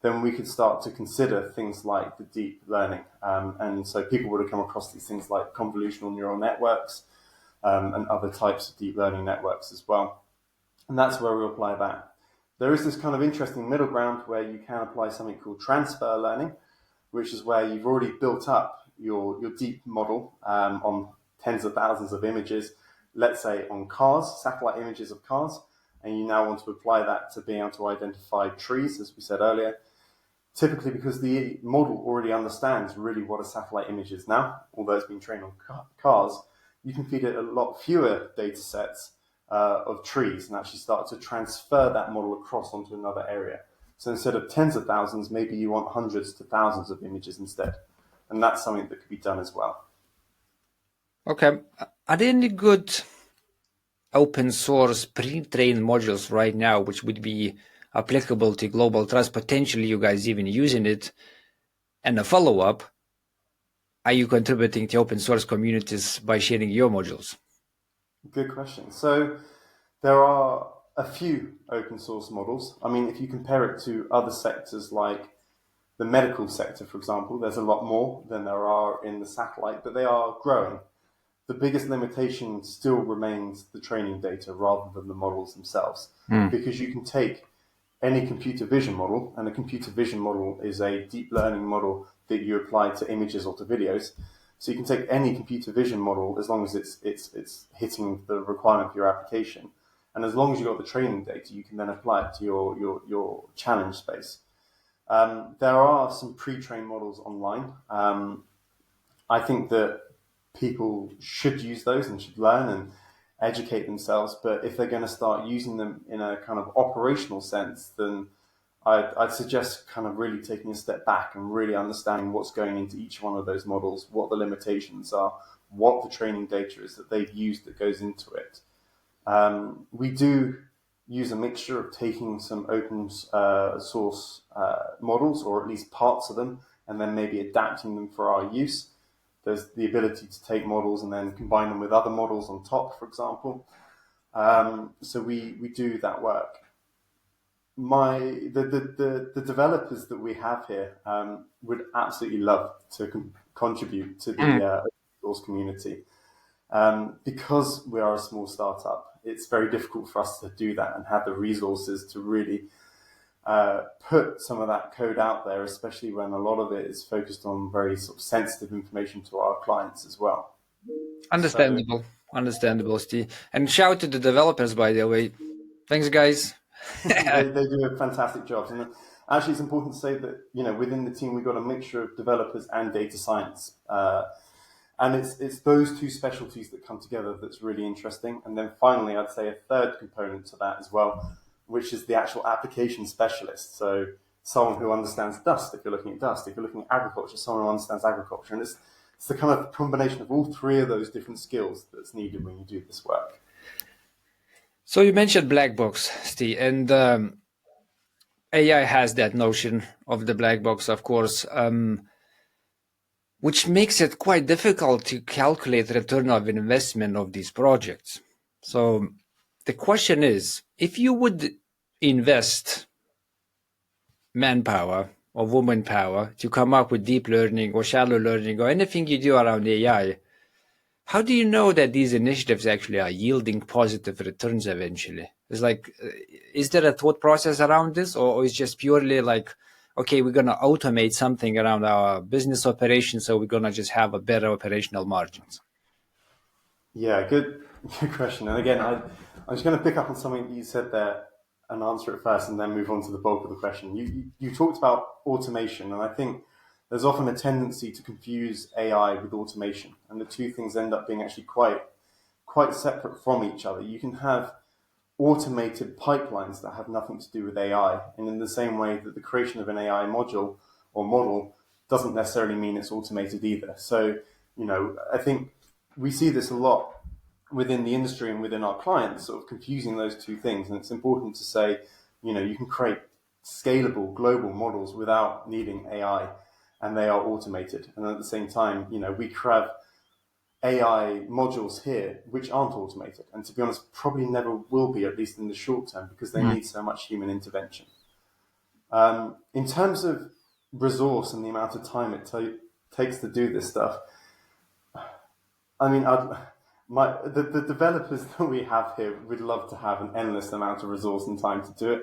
then we could start to consider things like the deep learning. And so people would have come across these things like convolutional neural networks and other types of deep learning networks as well. And that's where we apply that. There is this kind of interesting middle ground where you can apply something called transfer learning, which is where you've already built up your deep model on tens of thousands of images, let's say on cars, satellite images of cars, and you now want to apply that to being able to identify trees, as we said earlier, typically because the model already understands really what a satellite image is now, although it's been trained on cars. You can feed it a lot fewer data sets of trees and actually start to transfer that model across onto another area. So instead of tens of thousands, maybe you want hundreds to thousands of images instead. And that's something that could be done as well. Okay. Are there any good open source pre-trained modules right now which would be applicable to GlobalTrust? Potentially you guys even using it? And a follow-up, are you contributing to open source communities by sharing your modules? Good question. So there are a few open source models. I mean, if you compare it to other sectors like the medical sector, for example, there's a lot more than there are in the satellite, but they are growing. The biggest limitation still remains the training data rather than the models themselves, because you can take any computer vision model, and a computer vision model is a deep learning model that you apply to images or to videos. So you can take any computer vision model as long as it's hitting the requirement for your application, and as long as you've got the training data, you can then apply it to your challenge space. There are some pre-trained models online. I think that people should use those and should learn and educate themselves. But if they're going to start using them in a kind of operational sense, then I'd suggest kind of really taking a step back and really understanding what's going into each one of those models, what the limitations are, what the training data is that they've used that goes into it. We do use a mixture of taking some open source models, or at least parts of them, and then maybe adapting them for our use. There's the ability to take models and then combine them with other models on top, for example. So we do that work. The developers that we have here would absolutely love to contribute to the open source community. Because we are a small startup, it's very difficult for us to do that and have the resources to really put some of that code out there, especially when a lot of it is focused on very sort of sensitive information to our clients as well. Understandable, Steve. And shout to the developers, by the way. Thanks, guys. they do a fantastic job. And actually, it's important to say that, within the team, we've got a mixture of developers and data science. And it's those two specialties that come together that's really interesting. And then finally, I'd say a third component to that as well, which is the actual application specialist. So someone who understands dust, if you're looking at dust, if you're looking at agriculture, someone who understands agriculture. And it's the kind of combination of all three of those different skills that's needed when you do this work. So you mentioned black box, Steve, and AI has that notion of the black box, of course, which makes it quite difficult to calculate return of investment of these projects. So the question is, if you would invest manpower or woman power to come up with deep learning or shallow learning or anything you do around AI, how do you know that these initiatives actually are yielding positive returns eventually? It's like, is there a thought process around this, or is just purely like, okay, we're going to automate something around our business operations, so we're going to just have a better operational margins? Yeah, good question. And again, I'm just going to pick up on something that you said there and answer it first and then move on to the bulk of the question. You talked about automation, and I think there's often a tendency to confuse AI with automation, and the two things end up being actually quite separate from each other. You can have automated pipelines that have nothing to do with AI, and in the same way that the creation of an AI module or model doesn't necessarily mean it's automated either. So, I think we see this a lot within the industry and within our clients, sort of confusing those two things. And it's important to say, you can create scalable global models without needing AI, and they are automated. And at the same time, we have AI modules here which aren't automated, and to be honest, probably never will be, at least in the short term, because they need so much human intervention. In terms of resource and the amount of time it takes to do this stuff, I mean, the developers that we have here would love to have an endless amount of resource and time to do it,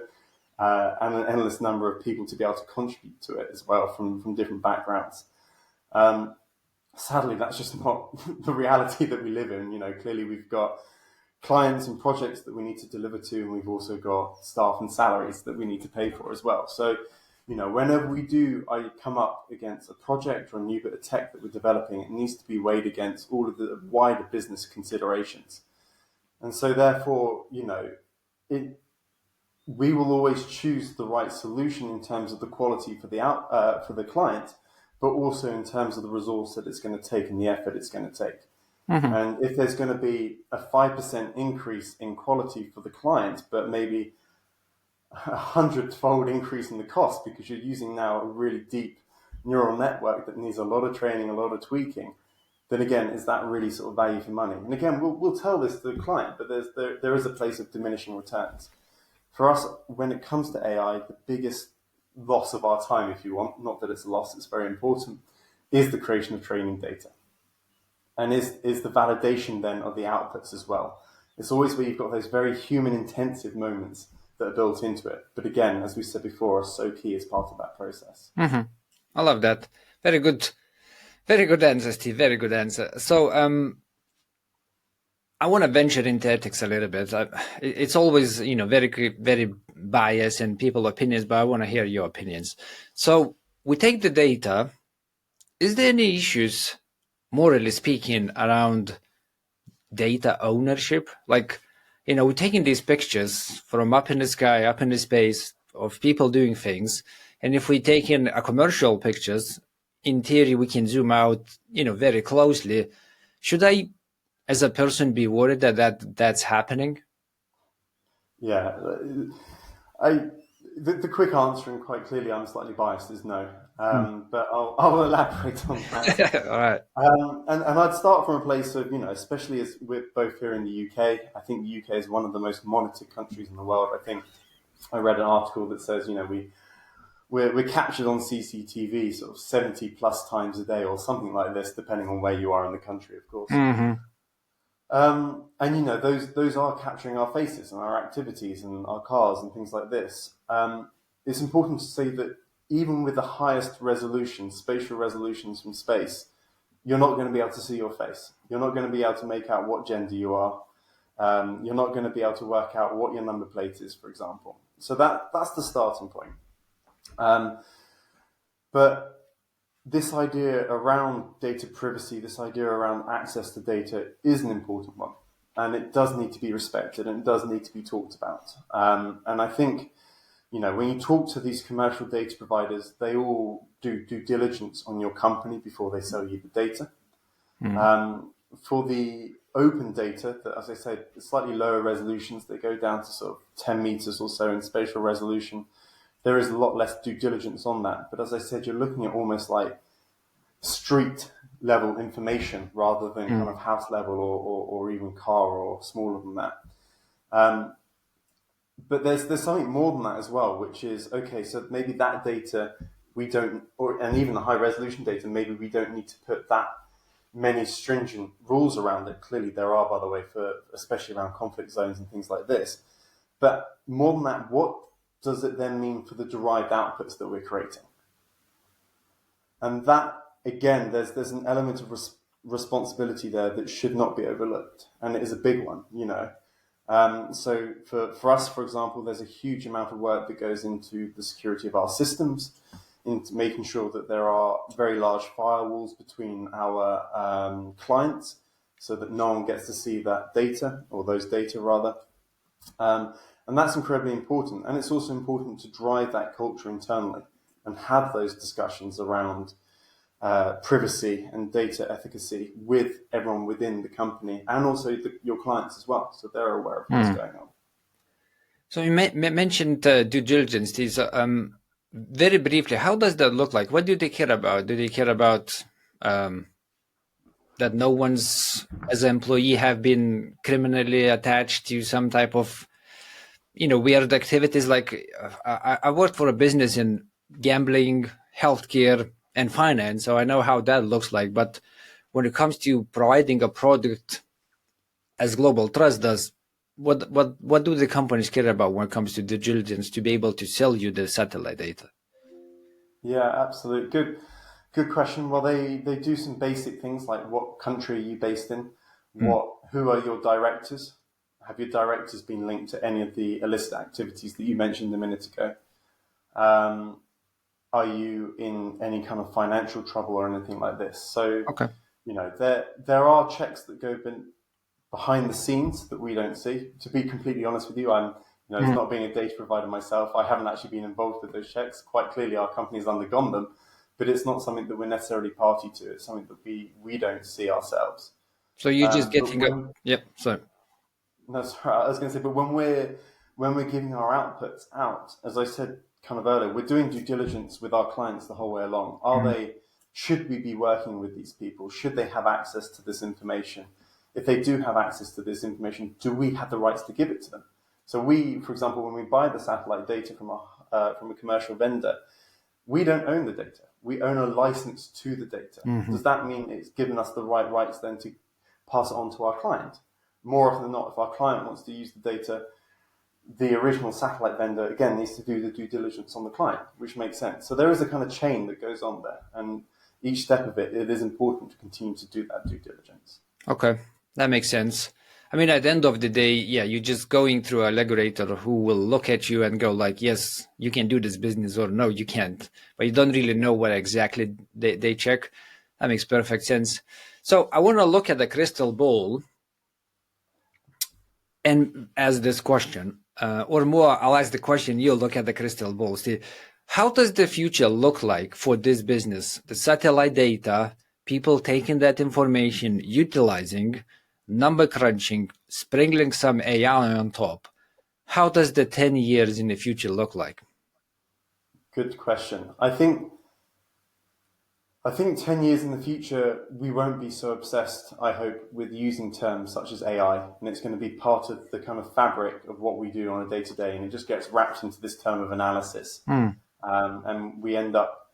and an endless number of people to be able to contribute to it as well from different backgrounds. Sadly, that's just not the reality that we live in. Clearly we've got clients and projects that we need to deliver to, and we've also got staff and salaries that we need to pay for as well. So, whenever I come up against a project or a new bit of tech that we're developing, it needs to be weighed against all of the wider business considerations. And so therefore, we will always choose the right solution in terms of the quality for the client, but also in terms of the resource that it's going to take and the effort it's going to take. Mm-hmm. And if there's going to be a 5% increase in quality for the client, but maybe 100-fold increase in the cost because you're using now a really deep neural network that needs a lot of training, a lot of tweaking, then again, is that really sort of value for money? And again, we'll tell this to the client, but there is a place of diminishing returns. For us, when it comes to AI, the biggest loss of our time, if you want, not that it's a loss, it's very important, is the creation of training data. And is the validation then of the outputs as well. It's always where you've got those very human-intensive moments that are built into it. But again, as we said before, are so key as part of that process. Mm-hmm. I love that. Very good answer, Steve. Very good answer. So I want to venture into ethics a little bit. It's always, very biased and people's opinions, but I want to hear your opinions. So we take the data. Is there any issues, morally speaking, around data ownership? Like, we're taking these pictures from up in the sky, up in the space of people doing things. And if we take in a commercial pictures, in theory, we can zoom out, very closely. Should I, as a person, be worried that's happening? Yeah, the quick answer, and quite clearly I'm slightly biased, is no. But I'll elaborate on that. All right. And I'd start from a place of, especially as we're both here in the UK, I think the UK is one of the most monitored countries in the world. I think I read an article that says, we're captured on CCTV sort of 70 plus times a day or something like this, depending on where you are in the country, of course. Mm-hmm. And those are capturing our faces and our activities and our cars and things like this. It's important to say that even with the highest resolution, spatial resolutions from space, you're not going to be able to see your face. You're not going to be able to make out what gender you are. You're not going to be able to work out what your number plate is, for example. So that's the starting point. But this idea around data privacy, this idea around access to data is an important one, and it does need to be respected and it does need to be talked about. And I think, when you talk to these commercial data providers, they all do due diligence on your company before they sell you the data. For the open data, that, as I said, slightly lower resolutions, they go down to sort of 10 meters or so in spatial resolution. There is a lot less due diligence on that. But as I said, you're looking at almost like street level information rather than kind of house level or even car or smaller than that. But there's something more than that as well, which is, okay, so maybe that data we don't, and even the high resolution data, maybe we don't need to put that many stringent rules around it. Clearly there are, by the way, especially around conflict zones and things like this. But more than that, what does it then mean for the derived outputs that we're creating? And that, again, there's an element of responsibility there that should not be overlooked, and it is a big one. So for us, for example, there's a huge amount of work that goes into the security of our systems, into making sure that there are very large firewalls between our clients so that no one gets to see that data, or those data rather. And that's incredibly important. And it's also important to drive that culture internally and have those discussions around privacy and data efficacy with everyone within the company, and also your clients as well, so they're aware of what's going on. So you mentioned due diligence. Very briefly, how does that look like? What do they care about? Do they care about that no one's, as an employee, have been criminally attached to some type of, weird activities? Like I worked for a business in gambling, healthcare, and finance, so I know how that looks like. But when it comes to providing a product, as GlobalTrust does, what do the companies care about when it comes to due diligence to be able to sell you the satellite data? Yeah, absolutely. Good question. Well, they do some basic things like what country are you based in? Who are your directors? Have your directors been linked to any of the illicit activities that you mentioned a minute ago? Are you in any kind of financial trouble or anything like this? So, Okay. There are checks that go behind the scenes that we don't see. To be completely honest with you, as not being a data provider myself, I haven't actually been involved with those checks. Quite clearly, our company's undergone them, but it's not something that we're necessarily party to. It's something that we don't see ourselves. So you're just getting up. Yep. So No, sorry, I was going to say, but when we're giving our outputs out, as I said kind of earlier, we're doing due diligence with our clients the whole way along. Should we be working with these people? Should they have access to this information? If they do have access to this information, do we have the rights to give it to them? So we, for example, when we buy the satellite data from a commercial vendor, we don't own the data. We own a license to the data. Does that mean it's given us the rights then to pass it on to our client? More often than not, if our client wants to use the data, the original satellite vendor, again, needs to do the due diligence on the client, which makes sense. So there is a kind of chain that goes on there. And each step of it is important to continue to do that due diligence. Okay, that makes sense. I mean, at the end of the day, yeah, you're just going through a regulator who will look at you and go like, yes, you can do this business, or no, you can't. But you don't really know what exactly they check. That makes perfect sense. So I want to look at the crystal ball and ask this question, or more, I'll ask the question, you'll look at the crystal ball. Steve, how does the future look like for this business? The satellite data, people taking that information, utilizing, number crunching, sprinkling some AI on top. How does the 10 years in the future look like? Good question. I think 10 years in the future, we won't be so obsessed, I hope, with using terms such as AI. And it's going to be part of the kind of fabric of what we do on a day-to-day. And it just gets wrapped into this term of analysis. And we end up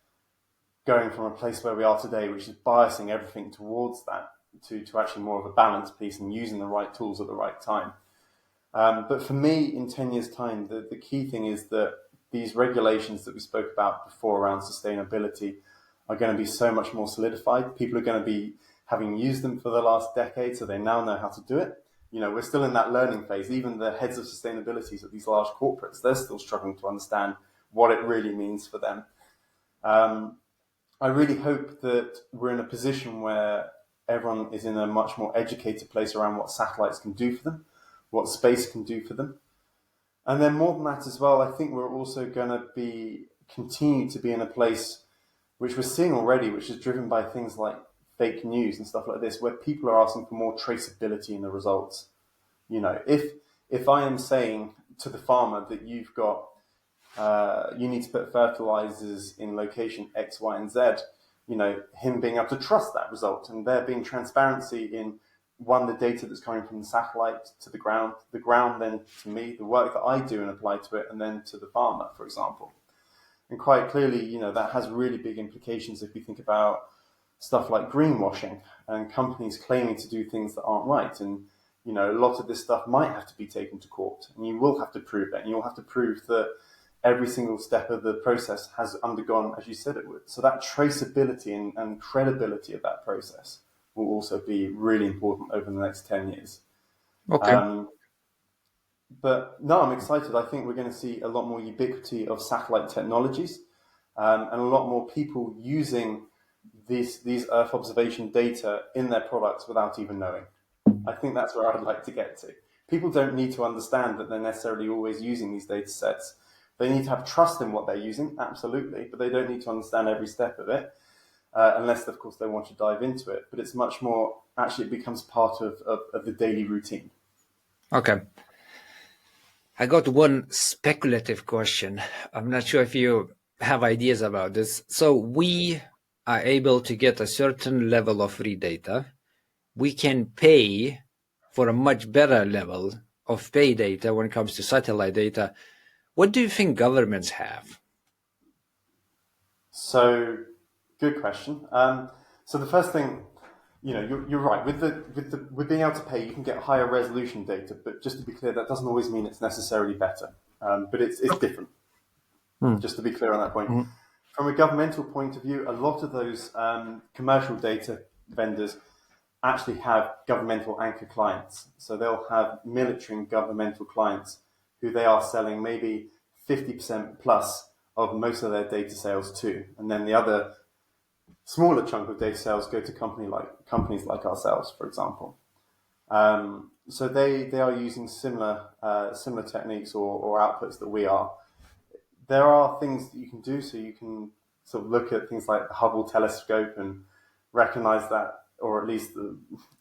going from a place where we are today, which is biasing everything towards that, to actually more of a balanced piece and using the right tools at the right time. But for me, in 10 years' time, the key thing is that these regulations that we spoke about before around sustainability are going to be so much more solidified. People are going to be having used them for the last decade, so they now know how to do it. We're still in that learning phase. Even the heads of sustainability at these large corporates, they're still struggling to understand what it really means for them. I really hope that we're in a position where everyone is in a much more educated place around what satellites can do for them, what space can do for them. And then more than that as well, I think we're also going to continue to be in a place which we're seeing already, which is driven by things like fake news and stuff like this, where people are asking for more traceability in the results. If I am saying to the farmer that you've got, you need to put fertilizers in location X, Y, and Z, him being able to trust that result, and there being transparency in the data that's coming from the satellite to the ground then to me, the work that I do and apply to it, and then to the farmer, for example. And quite clearly, that has really big implications if we think about stuff like greenwashing and companies claiming to do things that aren't right. And, a lot of this stuff might have to be taken to court, and you will have to prove it, and you'll have to prove that every single step of the process has undergone as you said it would. So that traceability and credibility of that process will also be really important over the next 10 years. Okay. But no, I'm excited. I think we're going to see a lot more ubiquity of satellite technologies, and a lot more people using these Earth observation data in their products without even knowing. I think that's where I'd like to get to. People don't need to understand that they're necessarily always using these data sets. They need to have trust in what they're using, absolutely, but they don't need to understand every step of it, unless, of course, they want to dive into it. But it's much more, actually, it becomes part of the daily routine. Okay. I got one speculative question. I'm not sure if you have ideas about this. So we are able to get a certain level of free data. We can pay for a much better level of pay data when it comes to satellite data. What do you think governments have? So, good question. So the first thing, you're right. With being able to pay, you can get higher resolution data. But just to be clear, that doesn't always mean it's necessarily better. But it's different. Just to be clear on that point. From a governmental point of view, a lot of those commercial data vendors actually have governmental anchor clients. So they'll have military and governmental clients who they are selling maybe 50% plus of most of their data sales to. And then the other smaller chunk of data sales go to companies like ourselves, for example. So they are using similar techniques or outputs that we are. There are things that you can do, so you can sort of look at things like the Hubble telescope and recognize that, or at least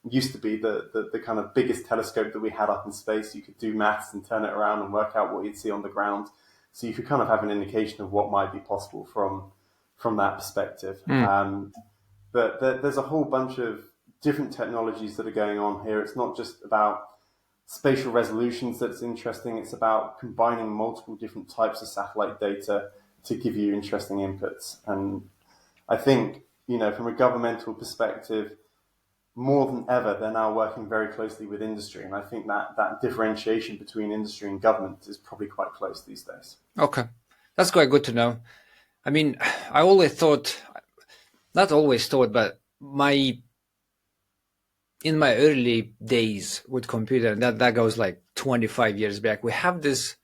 used to be the kind of biggest telescope that we had up in space. You could do maths and turn it around and work out what you'd see on the ground. So you could kind of have an indication of what might be possible from that perspective. But there's a whole bunch of different technologies that are going on here. It's not just about spatial resolutions that's interesting. It's about combining multiple different types of satellite data to give you interesting inputs. And I think, from a governmental perspective, more than ever, they're now working very closely with industry. And I think that differentiation between industry and government is probably quite close these days. Okay. That's quite good to know. I mean, I always thought, not always thought, but in my early days with computer, and that goes like 25 years back, we have this,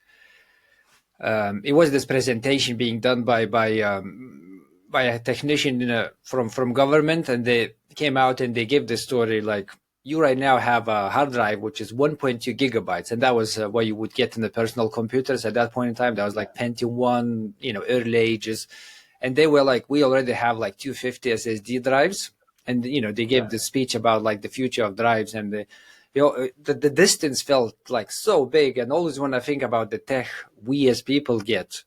it was this presentation being done by a technician from government, and they came out and they gave the story like, you right now have a hard drive which is 1.2 gigabytes, and that was what you would get in the personal computers at that point in time. That was like Pentium 1, early ages, and they were like, we already have like 250 SSD drives, and they gave the speech about like the future of drives, and the distance felt like so big. And always when I think about the tech we as people get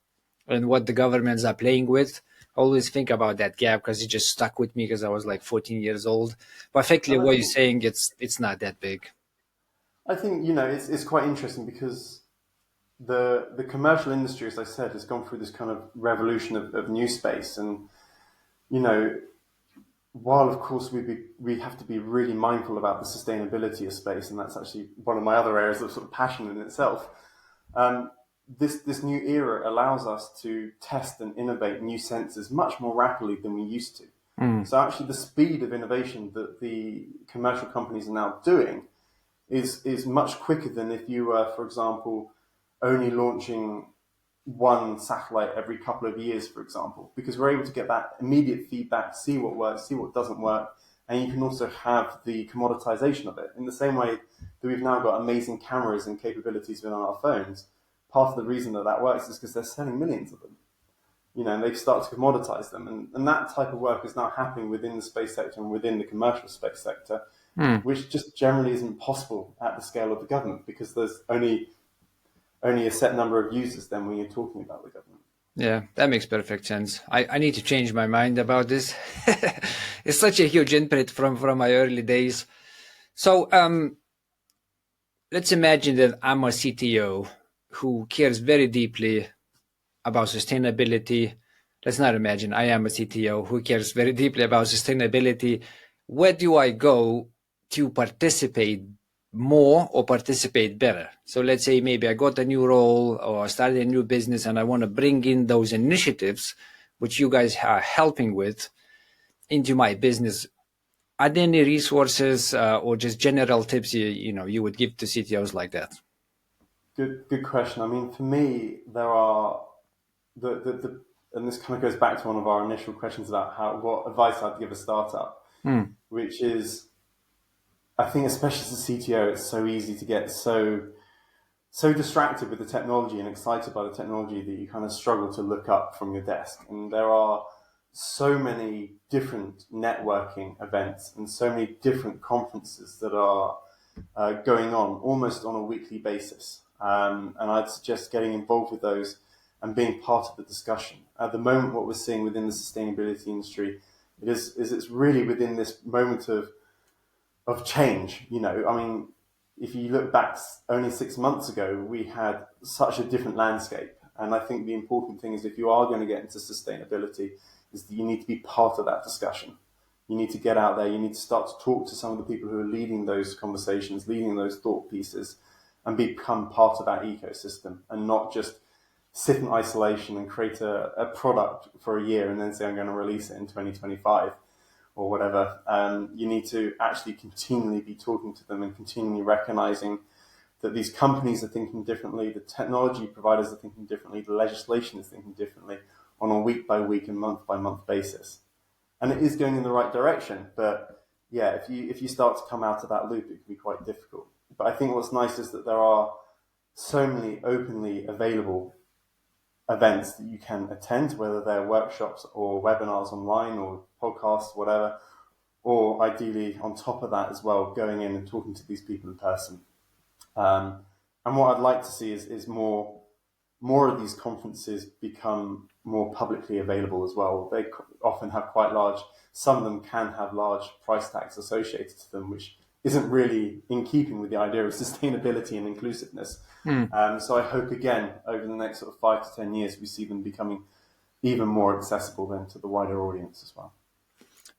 and what the governments are playing with, always think about that gap, because it just stuck with me because I was like 14 years old. But effectively, what you're saying, it's not that big. I think, it's quite interesting because the commercial industry, as I said, has gone through this kind of revolution of new space. And, while, of course, we have to be really mindful about the sustainability of space, and that's actually one of my other areas of sort of passion in itself, this new era allows us to test and innovate new sensors much more rapidly than we used to. So actually the speed of innovation that the commercial companies are now doing is much quicker than if you were, for example, only launching one satellite every couple of years, for example, because we're able to get that immediate feedback, see what works, see what doesn't work, and you can also have the commoditization of it. In the same way that we've now got amazing cameras and capabilities within our phones, part of the reason that works is because they're selling millions of them, and they start to commoditize them. And that type of work is now happening within the space sector and within the commercial space sector, which just generally isn't possible at the scale of the government, because there's only a set number of users then when you're talking about the government. Yeah, that makes perfect sense. I need to change my mind about this. It's such a huge input from my early days. So let's imagine that I'm a CTO who cares very deeply about sustainability. Let's not imagine I am a CTO who cares very deeply about sustainability. Where do I go to participate more or participate better? So let's say maybe I got a new role or I started a new business and I want to bring in those initiatives which you guys are helping with into my business. Are there any resources or just general tips you would give to CTOs like that? Good question. I mean, for me, there are and this kind of goes back to one of our initial questions about what advice I'd give a startup, which is, I think, especially as a CTO, it's so easy to get so distracted with the technology and excited by the technology that you kind of struggle to look up from your desk. And there are so many different networking events and so many different conferences that are going on almost on a weekly basis. And I'd suggest getting involved with those and being part of the discussion. At the moment, what we're seeing within the sustainability industry it's really within this moment of change. I mean, if you look back only 6 months ago, we had such a different landscape. And I think the important thing is, if you are going to get into sustainability, is that you need to be part of that discussion. You need to get out there. You need to start to talk to some of the people who are leading those conversations, leading those thought pieces, and become part of that ecosystem, and not just sit in isolation and create a product for a year and then say, I'm going to release it in 2025 or whatever. You need to actually continually be talking to them and continually recognizing that these companies are thinking differently, the technology providers are thinking differently, the legislation is thinking differently on a week by week and month by month basis. And it is going in the right direction. But yeah, if you start to come out of that loop, it can be quite difficult. But I think what's nice is that there are so many openly available events that you can attend, whether they're workshops or webinars online or podcasts, whatever, or ideally on top of that as well, going in and talking to these people in person. And what I'd like to see is more of these conferences become more publicly available as well. They often have quite large, some of them can have large price tags associated to them, which isn't really in keeping with the idea of sustainability and inclusiveness. So I hope, again, over the next sort of 5 to 10 years, we see them becoming even more accessible then to the wider audience as well.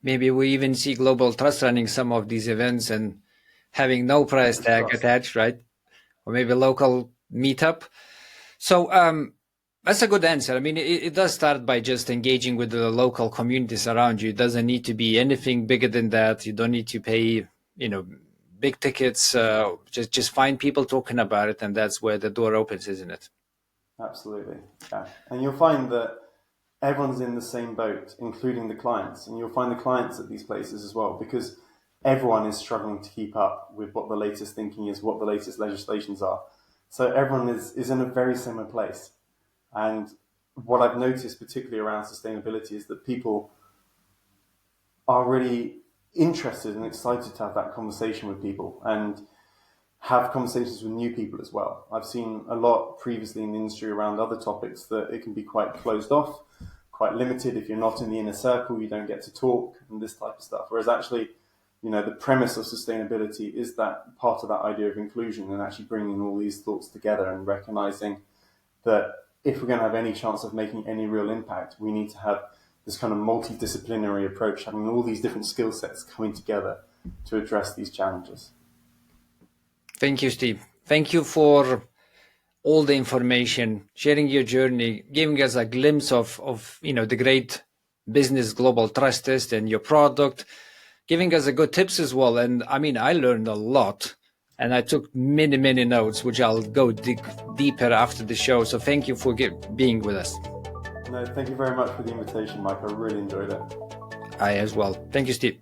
Maybe we even see GlobalTrust running some of these events and having no price tag attached, right? Or maybe a local meetup. So that's a good answer. I mean, it does start by just engaging with the local communities around you. It doesn't need to be anything bigger than that. You don't need to pay, big tickets. Just find people talking about it, and that's where the door opens, isn't it? Absolutely. Yeah. And you'll find that everyone's in the same boat, including the clients. And you'll find the clients at these places as well, because everyone is struggling to keep up with what the latest thinking is, what the latest legislations are. So everyone is in a very similar place. And what I've noticed, particularly around sustainability, is that people are really interested and excited to have that conversation with people and have conversations with new people as well. I've seen a lot previously in the industry around other topics that it can be quite closed off, quite limited. If you're not in the inner circle, you don't get to talk and this type of stuff. Whereas actually, the premise of sustainability is that part of that idea of inclusion and actually bringing all these thoughts together and recognizing that if we're going to have any chance of making any real impact, we need to have this kind of multidisciplinary approach, having all these different skill sets coming together to address these challenges. Thank you, Steve. Thank you for all the information, sharing your journey, giving us a glimpse of the great business GlobalTrust is and your product, giving us a good tips as well. And I mean, I learned a lot, and I took many, many notes, which I'll go dig deeper after the show. So thank you for being with us. No, thank you very much for the invitation, Mike. I really enjoyed it. I as well. Thank you, Steve.